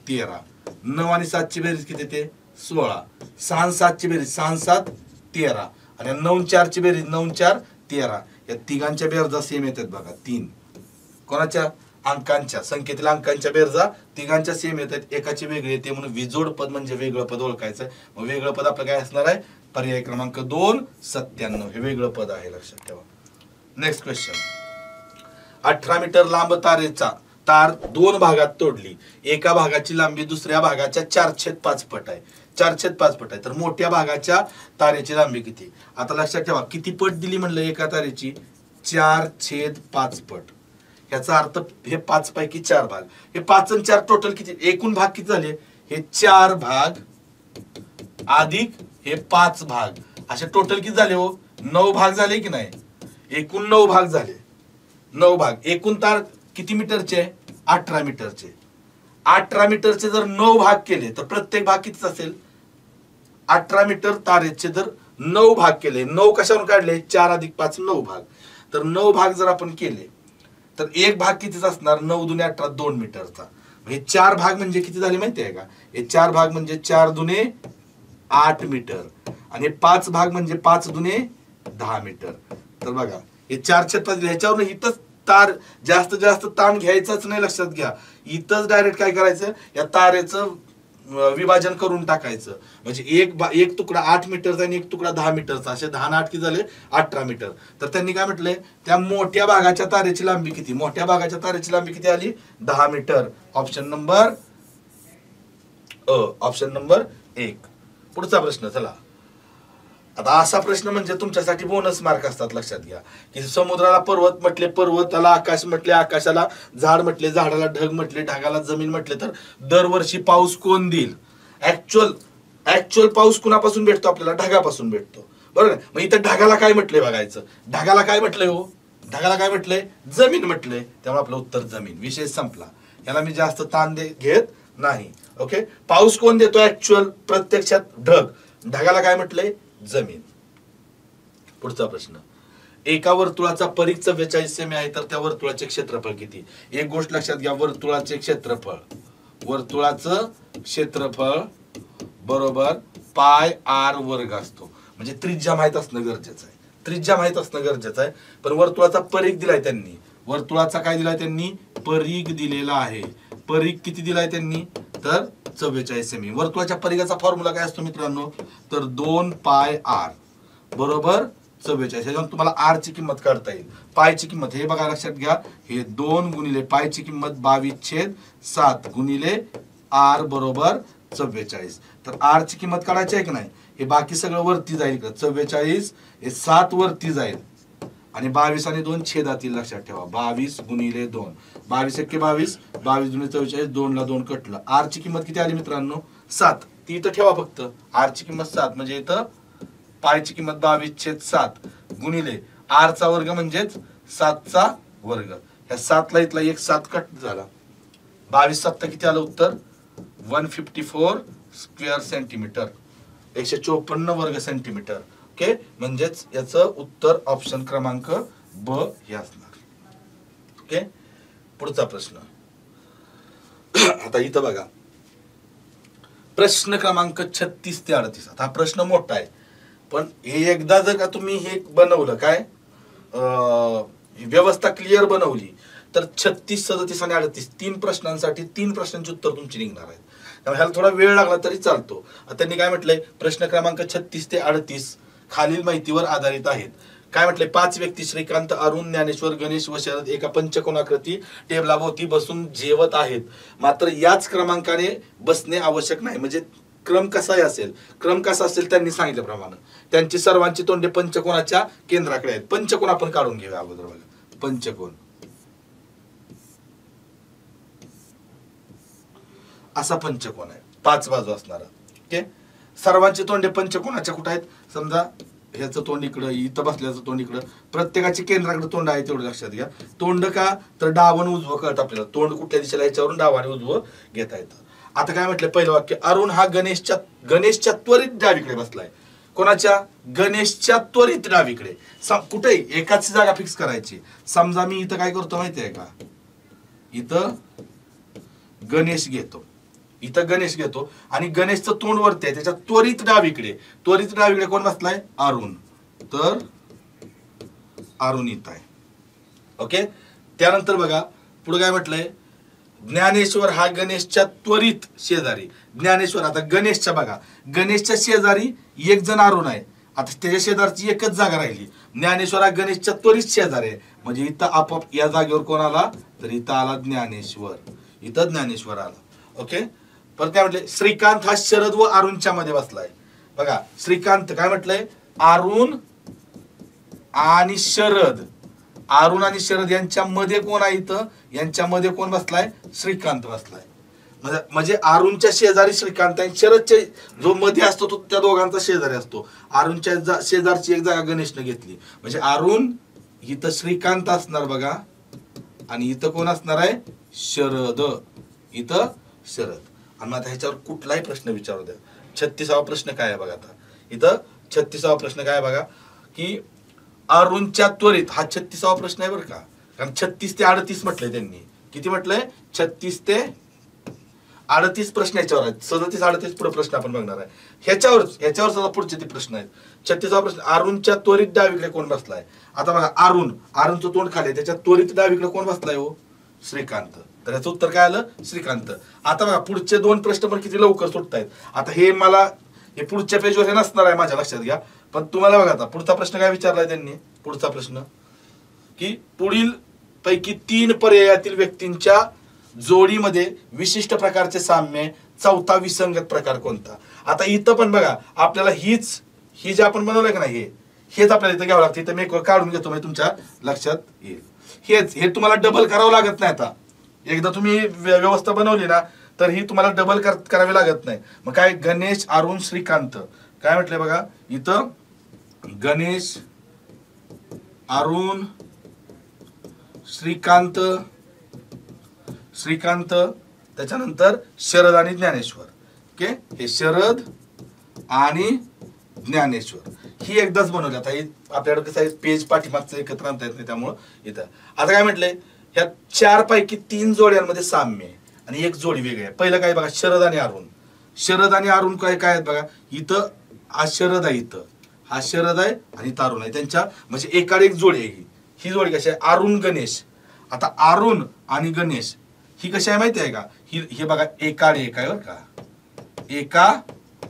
13. 9 आणि 7 ची बेरीज किती येते, 16. 6 आणि 7 ची बेरीज 6 आणि 7 13, आणि 9 आणि 4 ची बेरीज 9 आणि 4 13. या तिघांच्या बेरजा सेम येतात बघा. 3 कोणाच्या, अंकांच्या, संख्येतील अंकांच्या बेरजा तिघांच्या सेम येतात, एकाची वेगळी येते. म्हणून विजोड पद म्हणजे वेगळं पद ओळखायचं. मग वेगळं पद आपलं काय असणार आहे, पर्याय क्रमांक 2 97. हे वेगळं पद आहे, लक्षात ठेवा. Next question. 18 मीटर लांब तारेचा तार 2 भागात तोडली. एका भागाची लांबी दुसऱ्या भागाच्या 4/5 पट आहे. 4/5 पट आहे. तर मोठ्या भागाच्या तारेची लांबी किती. आता लक्षात ठेवा, किती पट दिली म्हणलं एका तारेची, 4/5 पट. याचा अर्थ हे 5 पैकी 4 भाग. हे 5 आणि 4 टोटल किती, एकूण भाग किती झाले, हे 4 भाग अधिक हे 5 भाग, असे टोटल किती झाले हो, 9 भाग झाले की नाही. एकूण 9 भाग झाले. 9 भाग. एकूण तार किती मीटरचे, 18 मीटरचे. 18 मीटरचे जर 9 भाग केले तर प्रत्येक भाग कितीच असेल, 18 मीटर तारेचे जर 9 भाग केले, 9 कशावरून काढले, 4 अधिक 5 9 भाग. तर 9 भाग जर आपण केले तर एक भाग कितीचा असणार, 9 दुने 18 2 मीटरचा. हे 4 भाग म्हणजे किती झाले माहिती आहे का, हे 4 भाग म्हणजे 4 दुने 8 मीटर आणि 5 भाग म्हणजे 5 दुने 10 मीटर. तर बघा हे 4/5 ह्याच्यावर इथंच तार जास्त जास्त ताण घ्यायचाच नाही, लक्षात घ्या. इथंच डायरेक्ट काय करायचं, या तारेचं विभाजन करून टाकायचं. म्हणजे एक तुकडा 8 मीटरचा आणि एक तुकडा 10 मीटरचा, असे 10 आणि 8 किती झाले 18 मीटर. तर त्यांनी काय म्हटलंय, त्या मोठ्या भागाच्या तारेची लांबी किती, मोठ्या भागाच्या तारेची लांबी किती आली 10 मीटर. Option number 1. पुढचा प्रश्न चला. आता असा प्रश्न म्हणजे तुमच्यासाठी बोनस मार्क असतात, लक्षात घ्या. की समुद्राला पर्वत म्हटले, पर्वताला आकाश म्हटले, आकाशाला झाड म्हटले, झाडाला ढग म्हटले, ढगाला जमीन म्हटले, तर दरवर्षी पाऊस कोण देईल. ऍक्च्युअल पाऊस कुणापासून भेटतो आपल्याला, ढगापासून भेटतो, बरोबर. मग इथं ढगाला काय म्हटलंय बघायचं, ढगाला काय म्हटलंय हो, ढगाला काय म्हटलंय, जमीन म्हटलंय. त्यामुळे आपलं उत्तर जमीन. विषय संपला. याला मी जास्त ताण घेत नाही. ओके. पाऊस कोण देतो ऍक्च्युअल, प्रत्यक्षात ढग. ढगाला काय म्हटलंय, जमीन. पुढचा प्रश्न. एका वर्तुळाचा परिघ 44 सेमी आहे, तर त्या वर्तुळाचे क्षेत्रफळ किती. एक गोष्ट लक्षात घ्या, वर्तुळाचे क्षेत्रफळ बरोबर पाय आर वर्ग असतो. म्हणजे त्रिज्या माहित असणं गरजेचं आहे. पण वर्तुळाचा परिघ दिलाय त्यांनी, वर्तुळाचा काय दिलाय त्यांनी, परिघ दिलेला आहे. परिघ किती दिलाय त्यांनी, तर 44 सेमी. वर्तुळाच्या परिघाचा फॉर्म्युला काय असतो मित्रांनो, तर 2 पाय आर बरोबर 44. ह्याच्यावर तुम्हाला आर ची किंमत काढता येईल. पायची किंमत हे बघा, लक्षात घ्या, हे 2 गुणिले पायची किंमत 22/7 गुणिले आर बरोबर 44. तर आर ची किंमत काढायची आहे की नाही, हे बाकी सगळं वरती जाईल. 44 हे 7 वरती जाईल आणि 22 आणि 2 छेदात येईल, लक्षात ठेवा. 22 गुणिले 2, 22 एक्के 22, 22 गुणिले 44, 2 ला 2 कटलं. आर ची किंमत किती आली मित्रांनो, 7. ती इथं ठेवा फक्त. आर ची किंमत 7 म्हणजे इथं पायची किंमत 22/7 गुणिले आर चा वर्ग म्हणजेच 7 चा वर्ग. ह्या 7 ला इथला एक 7 कट झाला. 22 7 किती आलं उत्तर, 154 स्क्वेअर सेंटीमीटर, 154 वर्ग सेंटीमीटर. ओके. म्हणजेच याचं उत्तर ऑप्शन क्रमांक ब हे असणार. ओके. पुढचा प्रश्न. आता इथं बघा, प्रश्न क्रमांक 36 ते 38. आता हा प्रश्न मोठा आहे, पण हे एकदा जर का तुम्ही हे बनवलं, काय व्यवस्था क्लिअर बनवली, तर 36 37 आणि 38 3 प्रश्नांसाठी 3 प्रश्नांची उत्तर तुमची निघणार आहेत. त्यामुळे ह्याला थोडा वेळ लागला तरी चालतो. त्यांनी काय म्हटलंय, प्रश्न क्रमांक 36 ते 38 खालील माहितीवर आधारित आहेत. काय म्हटलंय, 5 व्यक्ती श्रीकांत, अरुण, ज्ञानेश्वर, गणेश व शरद एका पंचकोनाकृती टेबलाभोवती बसून जेवत आहेत. मात्र याच क्रमांकाने बसणे आवश्यक नाही. म्हणजे क्रम कसा असेल त्यांनी सांगितल्याप्रमाणे त्यांची सर्वांची तोंडे पंचकोनाच्या केंद्राकडे आहेत. पंचकोन आपण काढून घेऊया अगोदर. बघा, पंचकोन असा पंचकोन आहे, 5 बाजू असणारा. ओके. सर्वांची तोंडे पंचकोनाच्या कुठे आहेत, समजा ह्याचं तोंड इकडं, इथं बसल्याचं तोंड इकडं, प्रत्येकाची केंद्राकडे तोंड आहे, तेवढं लक्षात घ्या. तोंड का, तर डावं आणि उजवं कळत आपल्याला. तोंड कुठल्या दिशेला, ह्याच्यावरून डावं आणि उजवं घेता येतं. आता काय म्हटलं, पहिलं वाक्य, अरुण हा गणेशच्या त्वरित डावीकडे बसलाय. कोणाच्या, गणेशच्या त्वरित डावीकडे. कुठे एकाच जागा फिक्स करायची. समजा मी इथं काय करतो माहितीये का, इथं गणेश घेतो आणि गणेशचं तोंड वरती आहे, त्याच्या त्वरित डावीकडे कोण बसलाय, अरुण. तर अरुण इथं आहे. ओके. त्यानंतर बघा पुढे काय म्हटलंय, ज्ञानेश्वर हा गणेशच्या त्वरित शेजारी. ज्ञानेश्वर, आता गणेशच्या बघा, गणेशच्या शेजारी एक जण अरुण आहे. आता त्याच्या शेजारची एकच जागा राहिली. ज्ञानेश्वर हा गणेशच्या त्वरित शेजारी आहे. म्हणजे इथं आपोआप या जागेवर कोण आला, तर इथं आला ज्ञानेश्वर. आला. ओके. परत काय म्हटलंय, श्रीकांत हा शरद व अरुणच्या मध्ये बसलाय. बघा, श्रीकांत काय म्हटलंय, अरुण आणि शरद यांच्या मध्ये कोण आहे, इथं यांच्यामध्ये कोण बसलाय, श्रीकांत बसलाय. म्हणजे अरुणच्या शेजारी श्रीकांत आहे, शरदच्या जो मध्ये असतो तो त्या दोघांचा शेजारी असतो. अरुणच्या शेजारची एक जागा गणेशने घेतली. म्हणजे अरुण इथं श्रीकांत असणार बघा, आणि इथं कोण असणार आहे, शरद. आणि आता ह्याच्यावर कुठलाही प्रश्न विचारू द्या. 36वा प्रश्न काय आहे बघा. आता इथं 36वा प्रश्न काय आहे बघा, की अरुणच्या त्वरित, हा 36वा प्रश्न आहे बरं का, कारण 36 ते 38 म्हटलंय त्यांनी. किती म्हटलंय? 36 ते 38 प्रश्न याच्यावर आहेत. 37 38 पुढे प्रश्न आपण बघणार आहे. ह्याच्यावर सुद्धा पुढचे ते प्रश्न आहेत. 36वा प्रश्न, अरुणच्या त्वरित डावीकडे कोण बसलाय? आता बघा, अरुणचं तोंड खाली, त्याच्या त्वरित डावीकडे कोण बसलाय हो? श्रीकांत. तर याचं उत्तर काय आलं? श्रीकांत. आता बघा, पुढचे 2 प्रश्न पण किती लवकर सुटतायत. आता हे पुढच्या पेजवर हे नसणार आहे, माझ्या लक्षात घ्या. पण तुम्हाला बघा, आता पुढचा प्रश्न काय विचारलाय त्यांनी? पुढचा प्रश्न की पुढील पैकी 3 पर्यायातील व्यक्तींच्या जोडीमध्ये विशिष्ट प्रकारचे साम्य, चौथा विसंगत प्रकार कोणता? आता इथं पण बघा, आपल्याला ही जे आपण बनवलंय का नाही, हेच आपल्याला इथं घ्यावं लागतं. इथं मी काढून घेतो, म्हणजे तुमच्या लक्षात येईल. हे तुम्हाला डबल करावं लागत नाही. आता एकदा तुम्ही व्यवस्था बनवली ना, तर ही तुम्हाला डबल करावी लागत नाही. मग काय, गणेश, अरुण, श्रीकांत. काय म्हटलंय बघा इथं? गणेश, अरुण, श्रीकांत, त्याच्यानंतर शरद आणि ज्ञानेश्वर. ओके, हे शरद आणि ज्ञानेश्वर ही एकदाच बनवली. आता आपल्याकडे कसं आहे, पेज पाठीमागचं एकत्र आणता येत नाही, त्यामुळं इथं. आता काय म्हटलंय, ह्या 4 पैकी 3 जोड्यांमध्ये साम्य आहे आणि 1 जोडी वेगळी आहे. पहिलं काय बघा, शरद आणि अरुण काय आहेत बघा. इथं हा शरद आहे, इथं हा शरद आहे आणि इथं अरुण आहे. त्यांच्या म्हणजे एकाड एक जोडी आहे. ही जोडी कशी आहे? अरुण गणेश. आता अरुण आणि गणेश ही कशी आहे माहिती आहे का? हे बघा, एकाड एक आहे बरं का, एका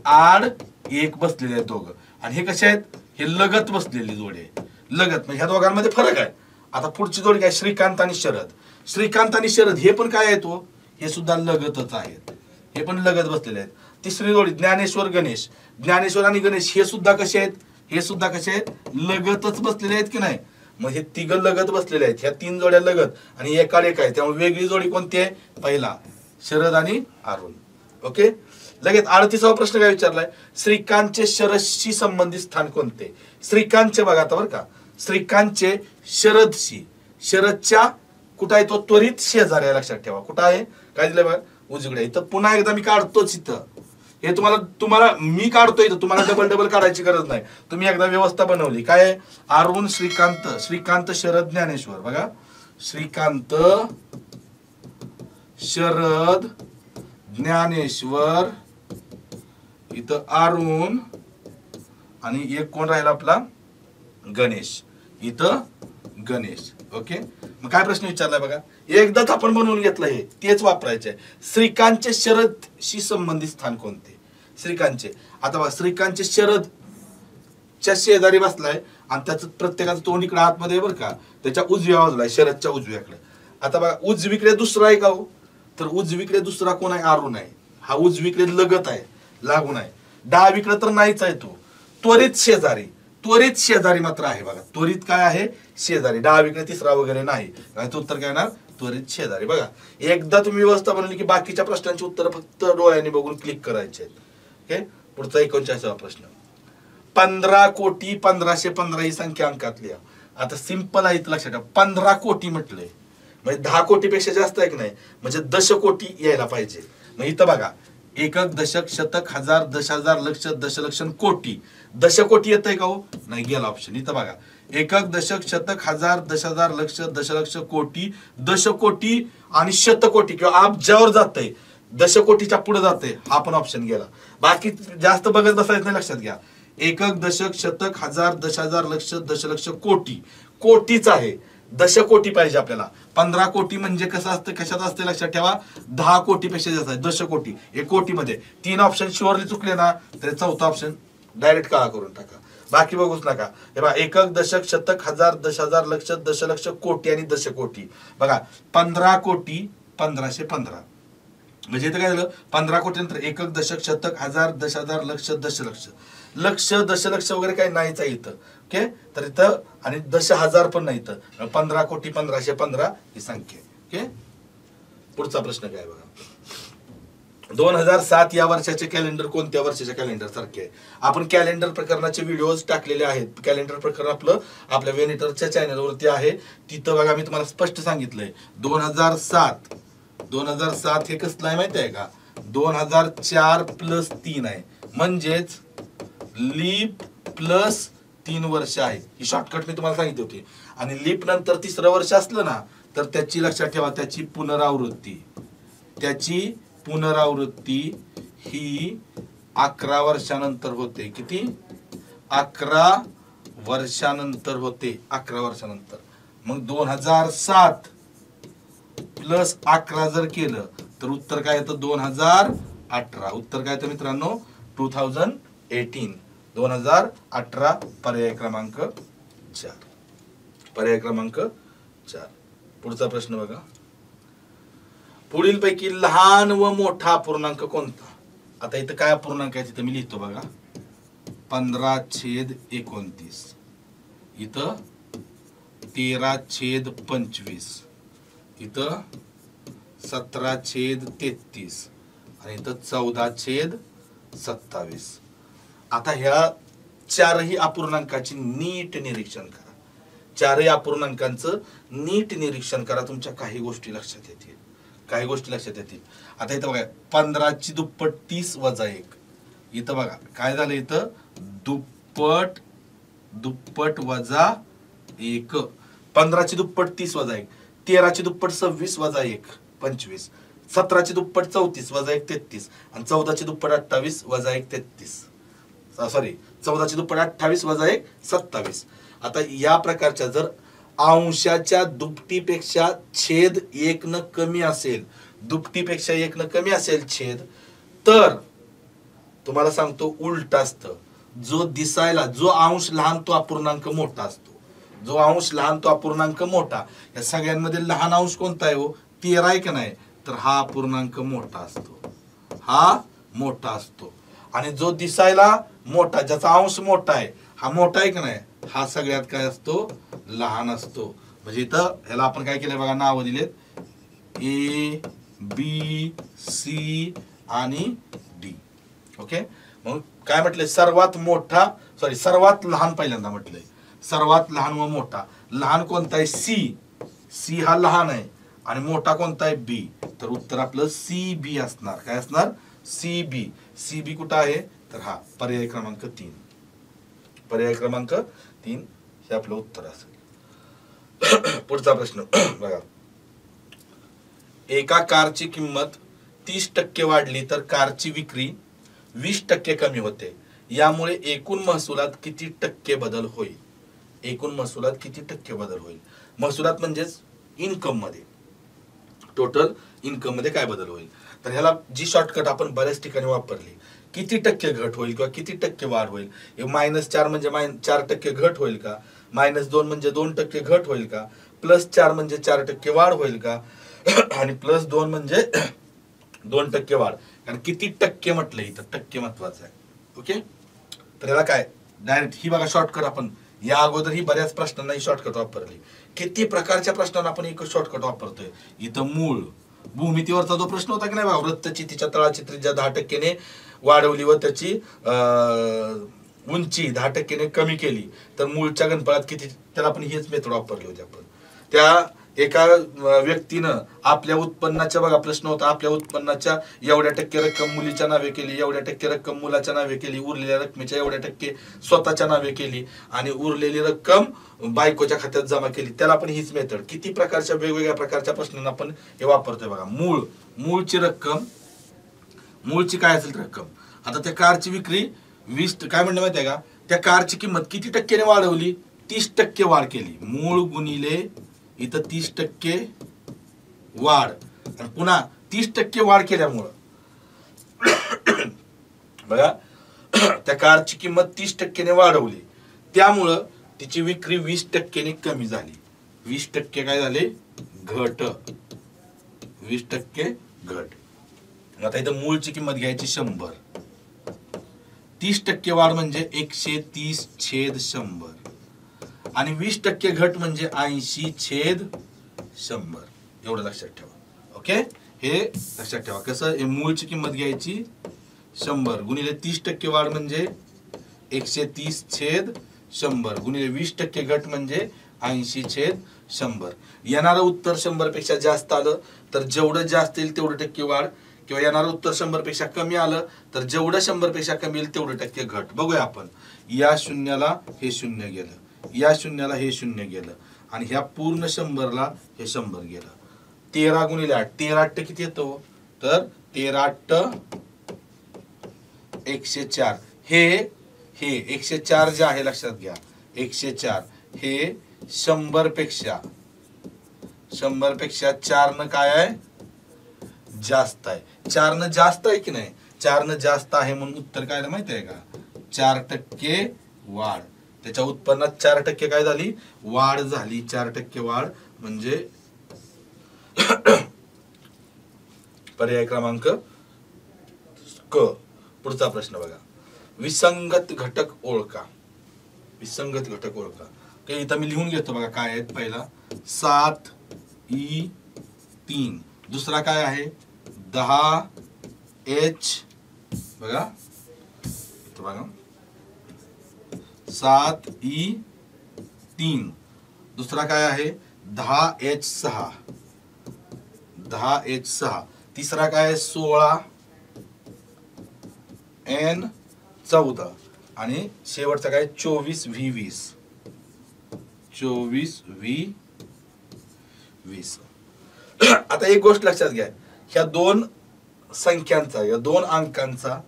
आड एक बसलेले आहेत दोघं. आणि हे कसे आहेत? हे लगत बसलेली जोडी आहे. लगत म्हणजे ह्या दोघांमध्ये फरक आहे. आता पुढची जोडी काय? श्रीकांत आणि शरद. हे पण काय आहेत? हे सुद्धा लगतच आहेत. हे पण लगत बसलेले आहेत. तिसरी जोडी ज्ञानेश्वर आणि गणेश हे सुद्धा कसे आहेत? लगतच बसलेले आहेत की नाही? मग हे 3 लगत बसलेले आहेत. ह्या 3 जोड्या लगत आणि एकाड एक आहे, त्यामुळे वेगळी जोडी कोणती आहे? पहिला शरद आणि अरुण. ओके, लगेच 38वा प्रश्न काय विचारलाय? श्रीकांतचे शरदशी संबंधित स्थान कोणते? श्रीकांतचे बघा आता बरं का, श्रीकांतचे शरदच्या कुठं आहे? तो त्वरित शेजारी आहे, लक्षात ठेवा. कुठं आहे? काय दिलंय बघा, उजवीकडे. इथं पुन्हा एकदा मी काढतोच. इथं हे तुम्हाला मी काढतोय, इथं तुम्हाला डबल काढायची गरज नाही. तुम्ही एकदा व्यवस्था बनवली. काय? अरुण, श्रीकांत, शरद, ज्ञानेश्वर. बघा, श्रीकांत, शरद, ज्ञानेश्वर, इथं अरुण आणि एक कोण राहिला आपला? गणेश. इथं गणेश. ओके, मग काय प्रश्न विचारलाय बघा, एकदाच आपण बनवून घेतलं, हे तेच वापरायचे. श्रीकांतचे शरदशी संबंधित स्थान कोणते? श्रीकांतचे. आता बघा, श्रीकांतचे शरदच्या शेजारी बसलाय आणि त्याचं प्रत्येकाचं तोंड इकडे आतमध्ये बरं का, त्याच्या उजव्या बाजूला आहे, शरदच्या उजव्याकडे. आता बघा, उजवीकडे दुसरा आहे का हो? तर उजवीकडे दुसरा कोण आहे? अरुण आहे. हा उजवीकडे लगत आहे, लागून आहे. डावीकडे तर नाहीच आहे तो. त्वरित शेजारी मात्र आहे बघा. त्वरित काय आहे? शेजारी. डावीकडे तिसरा वगैरे नाही. तो उत्तर काय येणार? त्वरित शेजारी. बघा, एकदा तुम्ही व्यवस्था बनवली की बाकीच्या प्रश्नांची उत्तर फक्त डोळ्यांनी बघून क्लिक करायचे आहेत. ओके, पुढचा 39वा प्रश्न. 15,15,15 ही संख्या अंकातली. आता सिंपल आहे, लक्षात ठेवा. 15 कोटी म्हटलंय म्हणजे 10 कोटीपेक्षा जास्त आहे की नाही, म्हणजे दशकोटी यायला पाहिजे. मग इथं बघा, एकक, दशक, शतक, हजार, 10,000, लक्ष, दशलक्ष, कोटी. दशकोटी येतंय का हो? नाही, गेला ऑप्शन. इथं बघा, एकक, दशक, शतक, हजार, 10,000, लक्ष, दशलक्ष, कोटी, दशकोटी आणि शतकोटी किंवा अब्जावर जातंय, दशकोटीच्या पुढे जातंय, हा पण ऑप्शन गेला. बाकी जास्त बघत बसायचं नाही, लक्षात घ्या. एकक, दशक, शतक, हजार, 10,000, लक्ष, दशलक्ष, कोटी. कोटीच आहे, दशकोटी पाहिजे आपल्याला. 15 कोटी म्हणजे कसं असतं, कशात असते लक्षात ठेवा, 10 कोटीपेक्षा जास्त आहे. दशकोटी 1 कोटीमध्ये 3 ऑप्शन शुअरली चुकले ना, तर चौथा ऑप्शन डायरेक्ट काळा करून टाका, बाकी बघूच नका. हे बघा, एकक, दशक, शतक, हजार, 10,000, लक्ष, दशलक्ष, कोटी आणि दशकोटी. बघा, 15 कोटी 1515 म्हणजे इथं काय झालं, 15 कोटी नंतर एकक, दशक, शतक, हजार, 10,000, लक्ष, दशलक्ष. लक्ष, दशलक्ष वगैरे काही नाहीच आहे इथं. ओके, तर इथं आणि 10,000 पण नाही इथं. 15 कोटी 1515 ही संख्या. ओके, पुढचा प्रश्न काय बघा. 2007 या वर्षाचे कॅलेंडर कोणत्या वर्षाच्या कॅलेंडर सारखे आहे? आपण कॅलेंडर प्रकरणाचे व्हिडिओज टाकलेले आहेत. कॅलेंडर प्रकरण आपल्या वेनिटरच्या चॅनलवरती आहे. तिथं बघा, मी तुम्हाला स्पष्ट सांगितलंय 2007 हे कसलं आहे माहिती आहे का? 2004 + 3 आहे, म्हणजेच लीप प्लस 3 वर्ष आहेत, ही शॉर्टकट मी तुम्हाला सांगितली होती. आणि लीप नंतर 3रं वर्ष असलं ना तर त्याची लक्षात ठेवा, त्याची पुनरावृत्ती ही 11 वर्षानंतर होते. किती? 11 वर्षानंतर होते. 11 वर्षानंतर. मग 2007 प्लस 11 जर केलं तर उत्तर काय येतं? 2018. उत्तर काय येतं मित्रांनो? 2018. 2018 पर्याय क्रमांक 4. पर्याय क्रमांक 4. पुढचा प्रश्न बघा. पुढीलपैकी लहान व मोठा अपूर्णांक कोणता? आता इथं काय अपूर्णांक आहे तिथं मी लिहितो बघा. 15/29. इथं 13/25. इथं 17/33 आणि इथं 14/27. आता ह्या चारही अपूर्णांकाची नीट निरीक्षण करा. चारही अपूर्णांकांचं नीट निरीक्षण करा. तुमच्या काही गोष्टी लक्षात येतील. आता इथं बघा 15ची दुप्पट 30 वजा 1. इथं बघा काय झालं? इथं दुप्पट वजा 1. 15ची दुप्पट 30 वजा 1. 13ची दुप्पट 26 वजा 1 25. 17ची दुप्पट 34 वजा 1 33. आणि 14ची दुप्पट 28 वजा 1 33. सॉरी 14ची दुप्पट 28 वजा 1 27. आता या प्रकारच्या जर अंशाच्या दुपटीपेक्षा छेद 1 न कमी असेल, दुपटीपेक्षा 1 न कमी असेल छेद, तर तुम्हाला सांगतो उलट असतं. जो दिसायला जो अंश लहान तो अपूर्णांक मोठा असतो. जो अंश लहान तो अपूर्णांक मोठा. या सगळ्यांमध्ये लहान अंश कोणता आहे हो? 13 आहे का नाही? तर हा अपूर्णांक मोठा असतो. हा मोठा असतो. आणि जो दिसायला मोठा, ज्याचा अंश मोठा आहे, हा मोठा आहे का नाही? हा सगळ्यात काय असतो? लहान असतो. म्हणजे इथं ह्याला आपण काय केलंय बघा, नाव दिलेत A B C आणि D. ओके. मग काय म्हटलंय? सर्वात लहान पहिल्यांदा म्हटलंय. सर्वात लहान व मोठा. लहान कोणता आहे? सी हा लहान आहे. आणि मोठा कोणता आहे? बी. तर उत्तर आपलं CB असणार. काय असणार? CB कुठं आहे? तर हा पर्याय क्रमांक 3. पर्याय क्रमांक 3 हे आपलं उत्तर असेल. पुढचा प्रश्न बघा. एका कारची किंमत 30% वाढली तर कारची विक्री 20% कमी होते. यामुळे एकूण महसुलात किती टक्के बदल होईल? एकूण महसुलात किती टक्के बदल होईल? महसुलात म्हणजेच इन्कम मध्ये, टोटल इन्कम मध्ये काय बदल होईल? तर ह्याला जी शॉर्टकट आपण बऱ्याच ठिकाणी वापरली, किती टक्के घट होईल किंवा किती टक्के वाढ होईल? -4 म्हणजे 4% घट होईल का? -2 म्हणजे 2% घट होईल का? +4 म्हणजे 4% वाढ होईल का? आणि +2 म्हणजे 2% वाढ. कारण किती टक्के म्हटलंय इथं, टक्के महत्वाचं आहे. ओके. तर याला काय डायरेक्ट ही बघा शॉर्टकट आपण या अगोदर ही बऱ्याच प्रश्नांना ही शॉर्टकट वापरली. किती प्रकारच्या प्रश्नांना आपण एक शॉर्टकट वापरतोय. इथं मूळ भूमितीवरचा जो प्रश्न होता की नाही बघा, वृत्तचितीच्या तळाची त्रिज्या 10% वाढवली व त्याची उंची 10% कमी केली तर मूळच्या घनफळात किती? त्याला आपण हीच मेथड वापरली होती आपण. त्या एका व्यक्तीनं आपल्या उत्पन्नाच्या बघा प्रश्न होता, आपल्या उत्पन्नाच्या एवढ्या टक्के रक्कम मुलीच्या नावे केली, एवढ्या टक्के रक्कम मुलाच्या नावे केली, उरलेल्या रकमेच्या एवढ्या टक्के स्वतःच्या नावे केली आणि उरलेली रक्कम बायकोच्या खात्यात जमा केली. त्याला आपण हीच मेथड. किती प्रकारच्या वेगवेगळ्या प्रकारच्या प्रश्नांना आपण हे वापरतोय बघा. मूळची रक्कम, मूळची काय असेल रक्कम. आता त्या कारची विक्री 20 काय म्हणणं माहिती आहे का? त्या कारची किंमत किती टक्क्याने वाढवली? 30% वाढ केली. मूळ गुणिले इथं 30% वाढ आणि पुन्हा 30% वाढ केल्यामुळं बघा त्या कारची किंमत 30% वाढवली, त्यामुळं तिची विक्री 20% कमी झाली. 20% काय झाले? घट. 20% घट. आता इथं मूळची किंमत घ्यायची 100. 30% वाढ म्हणजे 130/100 आणि 20% घट म्हणजे 80/100. एवढं लक्षात ठेवा. ओके. हे लक्षात ठेवा. कसं? हे मूळची किंमत घ्यायची 100 गुणिले 30% वाढ म्हणजे 130/100 गुणिले 20% घट म्हणजे 80/100. येणारं उत्तर 100 पेक्षा जास्त आलं तर जेवढं जास्त येईल तेवढं टक्के वाढ किंवा येणारं उत्तर 100 पेक्षा कमी आलं तर जेवढं 100 पेक्षा कमी येईल तेवढं टक्के घट. बघूया आपण. या शून्याला हे शून्य गेलं, या शून्याला हे शून्य गेलं आणि ह्या पूर्ण 100ला हे 100 गेलं. 13 गुणिले 8, 13 किती येतो तर 13 104. हे 104 जे आहे लक्षात घ्या, 104 हे 100 पेक्षा 4 न काय आहे जास्त आहे. 4 न जास्त आहे की नाही, 4 न जास्त आहे म्हणून उत्तर काय माहिती आहे का 4% वाढ. त्याच्या उत्पन्नात 4% काय झाली वाढ झाली. 4% वाढ म्हणजे पर्याय क्रमांक क. पुढचा प्रश्न बघा. विसंगत घटक ओळखा. विसंगत घटक ओळखा. इथं मी लिहून घेतो बघा काय आहेत. पहिला 7E3, दुसरा काय आहे 10H बघा, बघा 7E3, दुसरा काय आहे 10H6, 10H6, तिसरा काय आहे 16N14 आणि शेवटचा काय 24V20, 24V20. आता एक गोष्ट लक्षात घ्या, ह्या दोन संख्यांचा, या दोन अंकांचा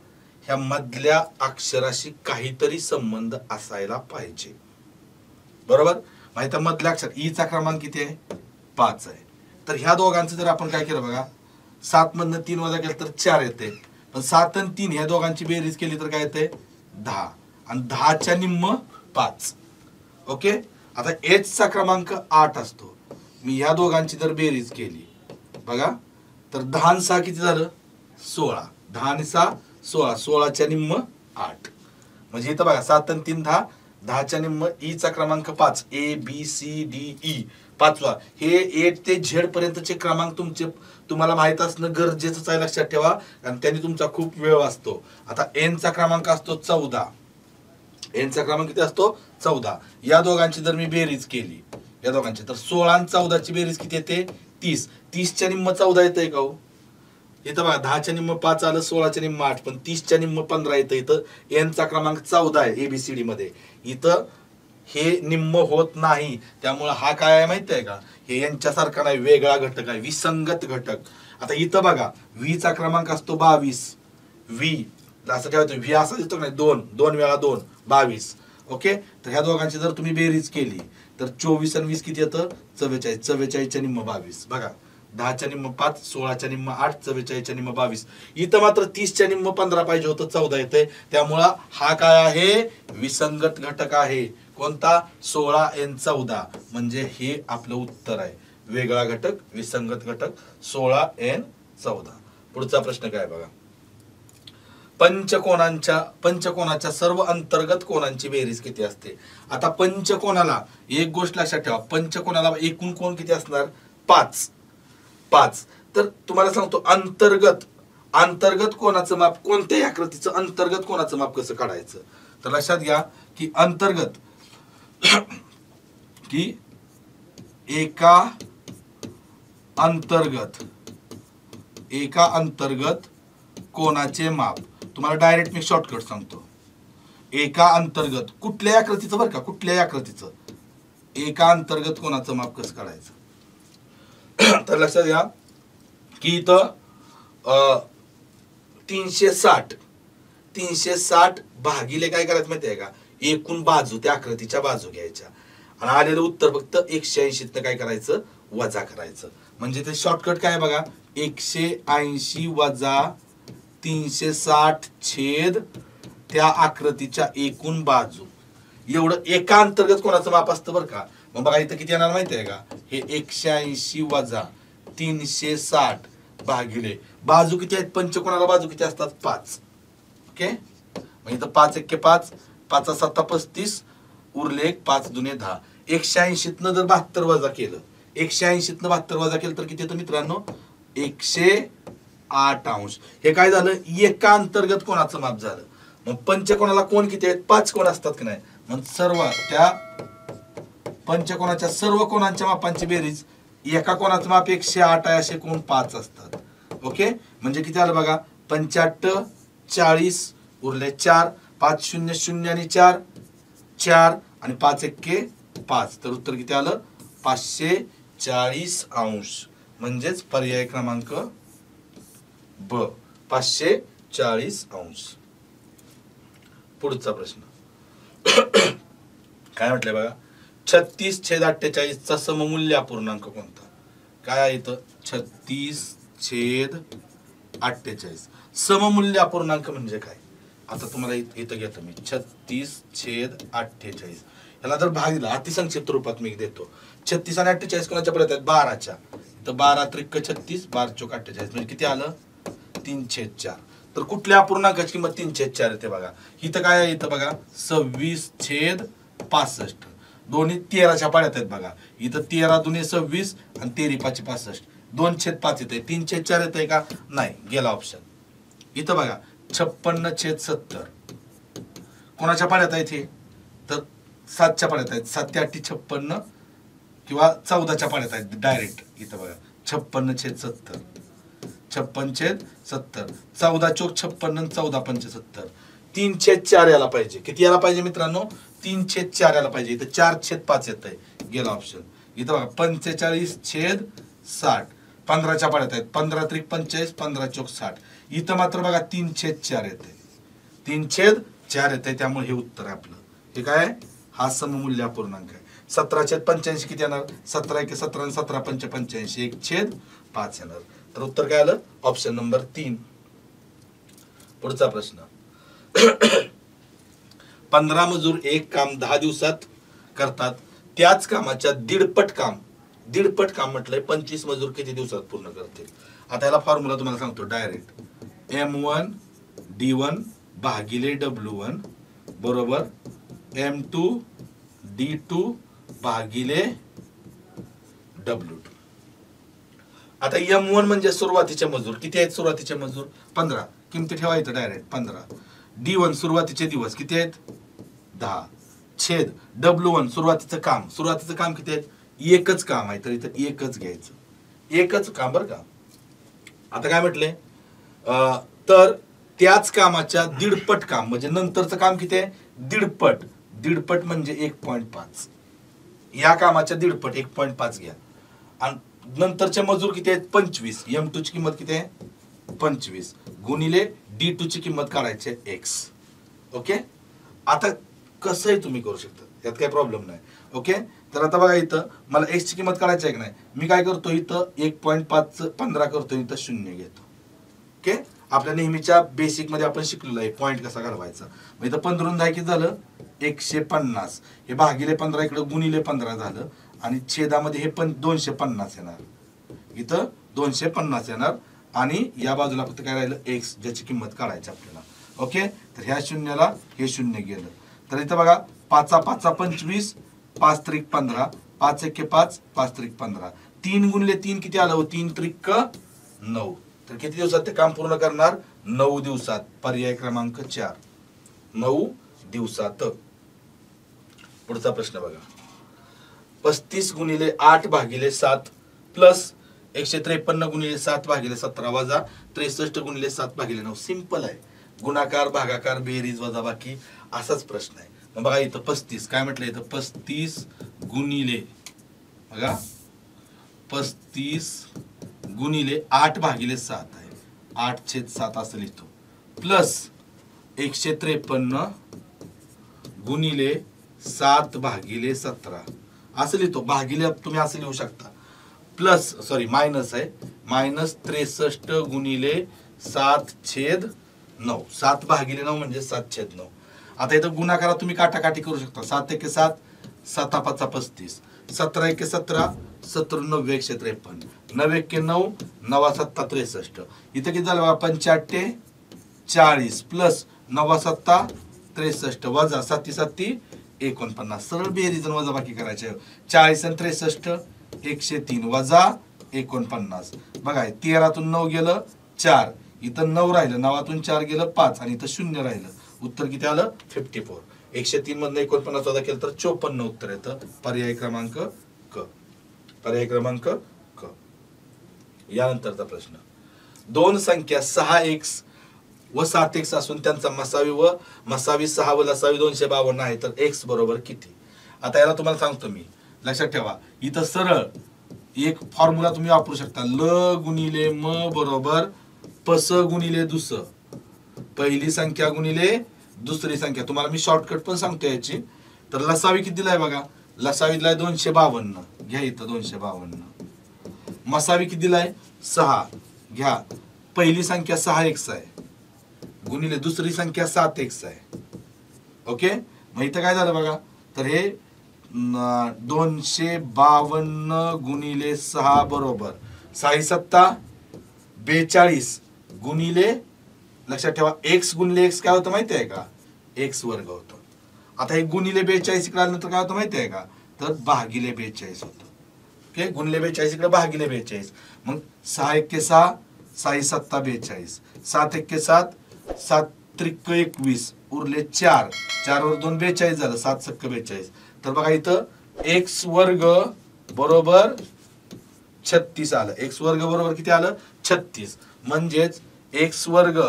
ह्या मधल्या अक्षराशी काहीतरी संबंध असायला पाहिजे. बरोबर. माहिती मधल्या अक्षर ईचा क्रमांक किती आहे 5 आहे. तर ह्या दोघांचं जर आपण काय केलं बघा, 7 मधनं 3 वजा केलं तर 4 येते. पण 7 आणि 3 ह्या दोघांची बेरीज केली तर काय येते 10 आणि 10च्या निम्म 5. ओके. आता एच चा क्रमांक 8 असतो. मी ह्या दोघांची जर बेरीज केली बघा तर 10 आणि 6 किती झालं 16. 10 आणि 6 16, 16च्या निम्म 8. म्हणजे इथं बघा 7 आणि 3 10, 10च्या निम्म ई चा क्रमांक 5, ABCDE पाचवा. हे ए ते झेड पर्यंतचे क्रमांक तुम्हाला माहित असणं गरजेचं आहे. लक्षात ठेवा कारण त्यांनी तुमचा खूप वेळ वाचतो. आता एन चा क्रमांक असतो 14. एन चा क्रमांक किती असतो 14. या दोघांची जर मी बेरीज केली या दोघांची तर 16 आणि 14 ची बेरीज किती येते 30. 30च्या निम्म 14 येतंय का हो. इथं बघा 10च्या निम्म 5 आलं, 16च्या निम्म 8, पण 30च्या निम्म 15 येतं. इथं एन चा क्रमांक 14 आहे ABCD मध्ये. इथं हे निम्म होत नाही. त्यामुळे हा काय आहे माहिती आहे का, हे यांच्यासारखा नाही, वेगळा घटक आहे, विसंगत घटक. आता इथं बघा व्ही चा क्रमांक असतो 22. व्ही असं ठेवायचं, व्ही असा दिसतो नाही 2 2 वेळा 2 22. ओके. तर ह्या दोघांची जर तुम्ही बेरीज केली तर 24 आणि 20 किती येतं 44. 44च्या निम्म 22 बघा. 10च्या निम्म 5, 16च्या निम्म 8, 44च्या निम्म 22. इथं मात्र 30च्या निम्म 15 पाहिजे होतं 14 येते. त्यामुळं हा काय आहे विसंगत घटक आहे. कोणता 16N14. म्हणजे हे आपलं उत्तर आहे. वेगळा घटक विसंगत घटक 16N14. पुढचा प्रश्न काय बघा. पंचकोनाच्या सर्व अंतर्गत कोनांची बेरीज किती असते. आता पंचकोनाला एक गोष्ट लक्षात ठेवा, पंचकोनाला एकूण कोण किती असणार 5. तर तुम्हाला सांगतो अंतर्गत कोनाचं माप, कोणत्याही आकृतीचं अंतर्गत कोनाचं माप कसं काढायचं. तर लक्षात घ्या की अंतर्गत की एका अंतर्गत कोनाचे माप. तुम्हाला डायरेक्ट मी शॉर्टकट सांगतो. एका अंतर्गत कुठल्याही आकृतीचं बरं का, कुठल्याही आकृतीचं एका अंतर्गत कोनाचं माप कसं काढायचं. तर लक्षात घ्या की इथं 360 भागिले काय करायचं माहिती आहे का, एकूण बाजू त्या आकृतीच्या बाजू घ्यायच्या आणि आलेलं उत्तर फक्त 180 काय करायचं वजा करायचं. म्हणजे ते शॉर्टकट काय बघा 180 वजा 360 छेद त्या आकृतीच्या एकूण बाजू. एवढं एका अंतर्गत कोणाचं माप असतं बरं का. मग बघा इथं किती येणार माहिती आहे का, हे 180 वजा 360 भागिले बाजू किती आहेत पंचकोनाला बाजू किती असतात 5. ओके. मग इथं 5 1 5, 5 7 35, उरले 5 दुने 10. 180 न जर 72 वजा केलं, 180 न 72 वजा केलं तर किती येतं मित्रांनो 108 अंश. हे काय झालं एका अंतर्गत कोणाचं माप झालं. मग पंचकोनाला कोण किती आहेत 5 कोण असतात की नाही. मग सर्व त्या पंचकोनाच्या सर्व कोणांच्या मापांची बेरीज, एका कोणाचं माप 108 आहे असे कोण 5 असतात. ओके, म्हणजे किती आलं बघा, 85 40 उरले 4, 5 0 0 आणि 4 4 आणि 5 एक्के 5, तर उत्तर किती आलं 540 अंश, म्हणजेच पर्याय क्रमांक ब 540 अंश. पुढचा प्रश्न काय म्हटलंय बघा, 36/48 चा सममूल्य अपूर्णांक कोणता? काय आहे इथं 36/48 सममूल्य अपूर्णांक म्हणजे काय? आता तुम्हाला इथं घेतो मी 36/48, याला जर भाग दिला अतिसंक्षिप्त रूपात मी देतो. 36 आणि 48 कोणाच्या परत आहेत 12च्या, तर 12 त्रिक 36 12 चोक 48 म्हणजे किती आलं 3/4. तर कुठल्या अपूर्णांकाची किंमत 3/4 येते बघा. इथं काय आहे, इथं बघा 26/65, दोन्ही 13च्या पाड्यात आहेत बघा. इथं 13 दुने 26 आणि 13 5 65, 2/5 येते. 3/4 येते का नाही, गेला ऑप्शन. इथं बघा 56/70 कोणाच्या पाड्यात आहे इथे, तर 7च्या पाड्यात आहेत. 7 ते 8 56 किंवा 14च्या पाड्यात आहेत डायरेक्ट. इथं बघा 56/70 56/70, 14 चोक 56 आणि 14 पंचे 70, 3/4 याला पाहिजे. किती याला पाहिजे मित्रांनो, 3/4 याला पाहिजे. इथं 4/5 येत आहे, गेला ऑप्शन. इथं बघा 45/60 15च्या पाड्यात आहेत. 15 त्रिक 45 15 चोक 60, इथं मात्र बघा 3/4 येते, 3/4 येते. त्यामुळे हे उत्तर आहे आपलं. हे काय, हा सममूल्य अपूर्णांक आहे. 17/85 किती येणार, 17 1 17 आणि 17 5 85, 1/5 येणार. तर उत्तर काय आलं, ऑप्शन नंबर 3. पुढचा प्रश्न 15 मजूर एक काम 10 दिवसात करतात, त्याच कामाच्या दीडपट काम म्हटलंय 25 मजूर किती दिवसात पूर्ण करतील? आता याला फॉर्म्युला तुम्हाला सांगतो डायरेक्ट. M1 D1 भागिले W1 बरोबर M2 D2 भागिले W2. आता M1 म्हणजे सुरुवातीचे मजूर किती आहेत, सुरुवातीचे मजूर 15, किमती ठेवायचं डायरेक्ट 15. D1 सुरुवातीचे दिवस किती आहेत 10 छेद W1 सुरुवातीचं काम किती आहेत, एकच काम आहे तर इथं एकच घ्यायचं, एकच काम बरं का. आता काय म्हटले, तर त्याच कामाच्या दीडपट काम म्हणजे नंतरचं काम किती आहे, दीडपट म्हणजे 1.5, या कामाच्या दीडपट 1.5 घ्या. आणि नंतरचे मजूर किती आहेत 25, M2 ची किंमत किती आहे 25 गुणिले D2 ची किंमत काढायची आहे x. ओके, आता कसंही तुम्ही करू शकता, यात काही प्रॉब्लेम नाही. ओके, तर आता बघा इथं मला x ची किंमत काढायची आहे की नाही, मी काय करतो इथं 1.5 15 करतो, इथं 0 घेतो. ओके, आपल्या नेहमीच्या बेसिक मध्ये आपण शिकलेलो आहे पॉईंट कसा घालवायचा. मग इथं 15 10 किती झालं 150, हे भागिले 15 इकडे गुणिले 15 झालं आणि छेदामध्ये हे पण 250 येणार, इथं 250 येणार आणि या बाजूला फक्त काय राहिलं x, ज्याची किंमत काढायची आपल्याला. ओके, तर ह्या शून्याला हे 0 गेलं. तर इथं बघा 5 5 25 5 त्रिक 15 5 1 5 5 त्रिक 15, 3 गुणिले 3 किती आलं 3 त्रिक 9, तर किती दिवसात ते काम पूर्ण करणार 9 दिवसात. पर्याय क्रमांक 4 9 दिवसात. पुढचा प्रश्न बघा 35 गुणिले 8 भागिले 7 प्लस 153 गुणिले 7 भागिले 17 वजा 63 गुणिले 7 भागिले 9. सिंपल आहे, गुणाकार भागाकार बेरीज वजा बाकी असाच प्रश्न आहे. मग बघा इथं 35 काय म्हटलं, इथं 35 गुणिले बघा 35 गुणिले 8 भागिले 7 आहे, 8/7 असं लिहितो प्लस 153 गुणिले 7 भागिले 17 असं लिहितो. भागिले तुम्ही असं लिहू शकता, प्लस सॉरी मायनस आहे, मायनस 63 गुणिले 7/9, 7 भागिले 9 म्हणजे 7/9. आता इथं गुणाकारात तुम्ही काटाकाटी करू शकता. 7 1 7 7 5 35, 17 1 17 17 9 153, 9 1 9 9 7 63, इथं किती झालं 85 40 प्लस 9 7 63 वजा 7 7 49. सरळ बेरीज वजा बाकी करायचे. 40 आणि 63 103 वजा 49. बघा 13तून 9 गेलं 4, इथं 9 राहिलं, 9तून 4 गेलं 5 आणि इथं 0 राहिलं. उत्तर किती आलं 54. 103 मधनं 49 वजा केलं तर 54 उत्तर येतं. पर्याय क्रमांक क. पर्याय क्रमांक क. यानंतरचा प्रश्न दोन संख्या 6x व 7x असून त्यांचा मसावी 6 व लसावी 252 आहे, तर x बरोबर किती? आता याला तुम्हाला सांगतो मी, लक्षात ठेवा. इथं सरळ एक फॉर्म्युला तुम्ही वापरू शकता. ल गुणिले म बरोबर पस गुणिले दुस, पहिली संख्या गुणिले दुसरी संख्या. तुम्हाला मी शॉर्टकट पण सांगतो याची. तर लसावी किती दिलाय बघा, लसावी दिलाय 252, घ्या इथं 252. मसावी किती दिलाय 6, घ्या. पहिली संख्या 6x आहे गुणिले दुसरी संख्या 7x आहे. ओके, मग इथं काय झालं बघा, तर हे 252 गुणिले 6 बरोबर 6 42 गुणिले, लक्षात ठेवा x गुणिले x काय होतं माहिती आहे का, x वर्ग होतो. आता हे गुणिले 42 इकडे आल्यानंतर काय होतं माहिती आहे का, तर भागिले 42 होतं. ओके, गुणिले 42 इकडे भागिले 42. मग 6 एक्के 6, 6 7 42, 7 एक्के 7, 7 त्रिक 21, उरले 4, 4 वर 2 42 झालं, 7 सक्क 42. तर बघा इथं x वर्ग बरोबर 36 आलं. x वर्ग बरोबर किती आलं 36. म्हणजेच x वर्ग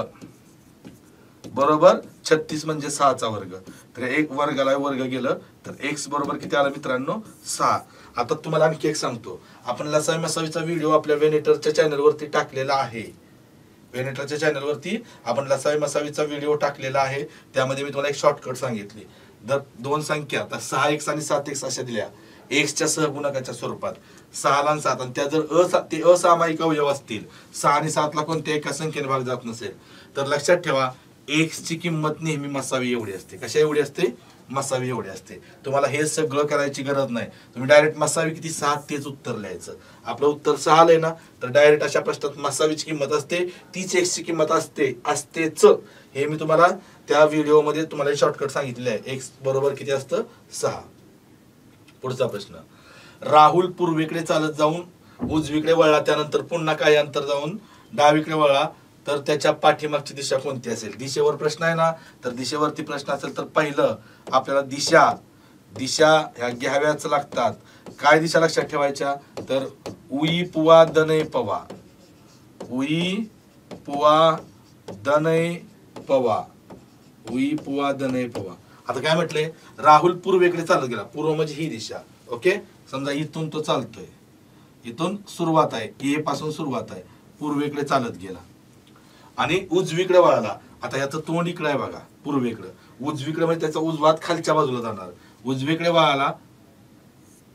बरोबर 36 म्हणजे 6 चा वर्ग. तर एक वर्गाला वर्ग गेलं तर x बरोबर किती आलं मित्रांनो 6. आता तुम्हाला आणखी एक सांगतो, आपण लसावी मसावीचा व्हिडिओ आपल्या वेनेटरच्या चॅनल वरती टाकलेला आहे. वेनेटरच्या चॅनल वरती आपण लसावी मसावीचा व्हिडिओ टाकलेला आहे. त्यामध्ये मी तुम्हाला एक शॉर्टकट सांगितली. जर दोन संख्या आता 6x आणि 7x अशा दिल्या x च्या सहगुणकाच्या स्वरूपात, 6 आणि 7, आणि त्या जर ते असामायिक अवयव असतील, 6 आणि 7 ला कोणत्या एका संख्येने भाग जात नसेल, तर लक्षात ठेवा x ची किंमत नेहमी मसावी एवढी असते. कशा एवढी असते, मसावी एवढी असते. तुम्हाला हे सगळं करायची गरज नाही. तुम्ही डायरेक्ट मसावी किती 6 तेच उत्तर लिहायचं. आपलं उत्तर 6 आलंय ना, तर डायरेक्ट अशा प्रश्नात मसावीची किंमत असते तीच x ची किंमत असतेच. हे मी तुम्हाला त्या व्हिडिओ मध्ये तुम्हाला शॉर्टकट सांगितले आहे. x बरोबर किती असतं 6. पुढचा प्रश्न, राहुल पूर्वेकडे चालत जाऊन उजवीकडे वळला, त्यानंतर पुन्हा काही अंतर जाऊन डावीकडे वळला, तर त्याच्या पाठीमागची दिशा कोणती असेल? दिशेवर प्रश्न आहे ना, तर दिशेवरती प्रश्न असेल तर पहिलं आपल्याला दिशा ह्या घ्याव्याच लागतात. काय दिशा लक्षात ठेवायच्या, तर उई पुवा दनय पवा, उई पुवा दनय पवा, उई पुवा दनय पवा. आता काय म्हटले, राहुल पूर्वेकडे चालत गेला. पूर्व म्हणजे ही दिशा. ओके, समजा इथून तो चालतोय, इथून सुरुवात आहे, ए पासून सुरुवात आहे, पूर्वेकडे चालत गेला आणि उजवीकडे वळाला. आता याचं तोंड इकडे आहे बघा, पूर्वेकडे. उजवीकडे म्हणजे त्याचा उजवा हात खालच्या बाजूला जाणार. उजवीकडे वळाला,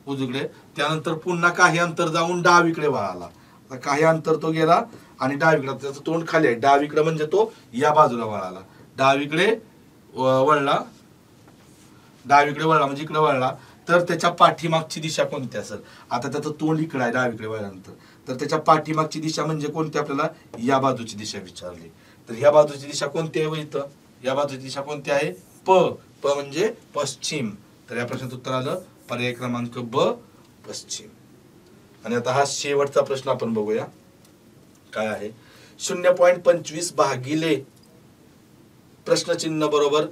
उजवीकडे, त्यानंतर पुन्हा काही अंतर जाऊन डावीकडे वळाला. आता काही अंतर तो गेला आणि डावीकडे, त्याचं तोंड खाली आहे, डावीकडे म्हणजे तो या बाजूला वळाला. डावीकडे वळला, डावीकडे वळला म्हणजे इकडे वळला, तर त्याच्या पाठीमागची दिशा कोणती असेल? आता त्याचं तोंड इकडे आहे डावीकडे वळल्यानंतर, तर त्याच्या पाठीमागची दिशा म्हणजे कोणती? आपल्याला या बाजूची दिशा विचारली. तर या बाजूची दिशा कोणती आहे? इथं या बाजूची दिशा कोणती आहे? प म्हणजे पश्चिम. तर या प्रश्नाचं उत्तर आलं पर्याय क्रमांक ब, पश्चिम. आणि आता हा शेवटचा प्रश्न आपण बघूया काय आहे. 0.25 भागिले प्रश्नचिन्ह बरोबर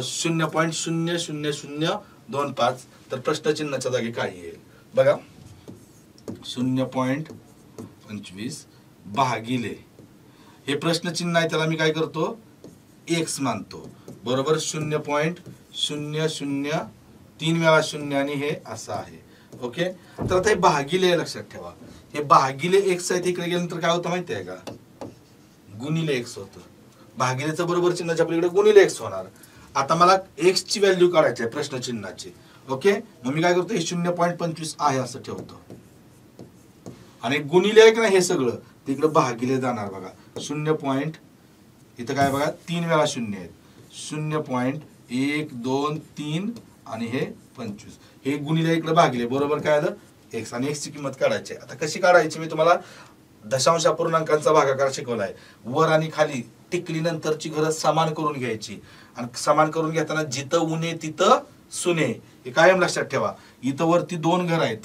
0.00025. तर प्रश्नचिन्हाच्या जागी काय येईल बघा. 0.25 भागिले हे प्रश्नचिन्ह आहे, त्याला मी काय करतो x मानतो, बरोबर 0.00 3 वेळा 0 आणि हे असं आहे. ओके, तर आता हे भागिले लक्षात ठेवा, हे भागिले x आहे, तिकडे गेल्यानंतर काय होतं माहिती आहे का, गुणिले x होतं. भागिलेचं बरोबर चिन्हाच्या आपल्याकडे गुणिले x होणार. आता मला x ची व्हॅल्यू काढायची आहे प्रश्नचिन्हाची. ओके, मग मी काय करतो, हे 0.25 आहे असं ठेवतो आणि गुणिले आहे की नाही हे सगळं तिकडे भागिले जाणार बघा. 0. इथं काय बघा 3 वेळा 0 आहेत, 0.123 आणि हे 25, हे गुणिले इकडे भागिले, बरोबर काय आलं x. आणि x ची किंमत काढायची. आता कशी काढायची, मी तुम्हाला दशांश अपूर्णांकांचा भागाकार शिकवलाय. वर आणि खाली टिकली नंतरची घरं समान करून घ्यायची, आणि समान करून घेताना जिथं उणे तिथं सुने, हे कायम लक्षात ठेवा. इथं वरती 2 घर आहेत,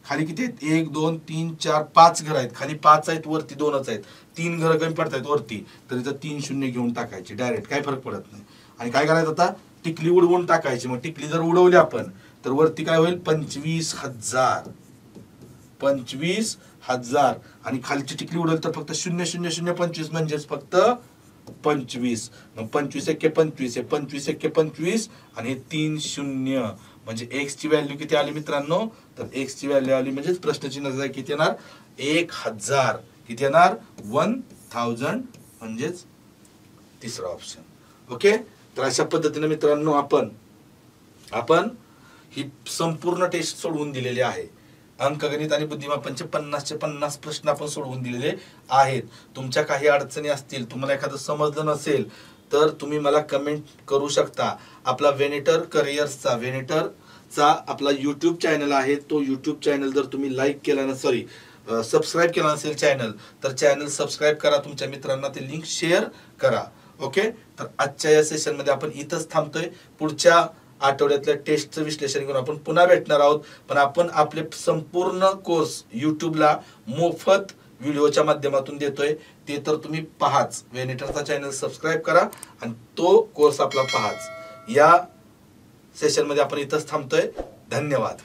खाली किती आहेत 1 2 3 4 5 घर आहेत, खाली 5 आहेत, वरती 2च आहेत. 3 घरं कमी पडतायत वरती, तर इथं 3 शून्य घेऊन टाकायचे डायरेक्ट, काय फरक पडत नाही. आणि काय करायचं आता, टिकली उडवून टाकायची. मग टिकली जर उडवली आपण तर वरती काय होईल 25,000, 1000 आणि खालची टिकली उडेल तर फक्त 000025 म्हणजेच फक्त 25. मग 25 एके 25 आहे, 25 एके 25 आणि 3 शून्य म्हणजे एक्स ची व्हॅल्यू किती आली मित्रांनो? तर एक्स ची व्हॅल्यू आली म्हणजेच प्रश्नचिन्ह किती येणार? 1000. किती येणार? 1000 म्हणजेच तिसरा ऑप्शन. ओके, तर अशा पद्धतीने मित्रांनो आपण ही संपूर्ण टेस्ट सोडवून दिलेली आहे. अंकगणित आणि बुद्धिमापनचे 50चे 50 प्रश्न आपण सोडवून दिलेले आहेत. तुमच्या काही अडचणी असतील, तुम्हाला एखादं समजलं नसेल तर तुम्ही मला कमेंट करू शकता. आपला वेनेटर करिअर्सचा आपला यूट्यूब चॅनल आहे. तो यूट्यूब चॅनल जर तुम्ही सबस्क्राईब केला नसेल चॅनल, तर चॅनल सबस्क्राईब करा, तुमच्या मित्रांना ते लिंक शेअर करा. ओके, तर आजच्या या सेशनमध्ये आपण इथंच थांबतोय. पुढच्या आठवड्यातल्या टेस्टचं विश्लेषण करून आपण पुन्हा भेटणार आहोत. पण आपण आपले संपूर्ण कोर्स युट्यूबला मोफत व्हिडिओच्या माध्यमातून देतोय. ते तर तुम्ही पहाच. वेनेटरचा चॅनल सबस्क्राईब करा आणि तो कोर्स आपला पहाच. या सेशनमध्ये आपण इथंच थांबतोय. धन्यवाद.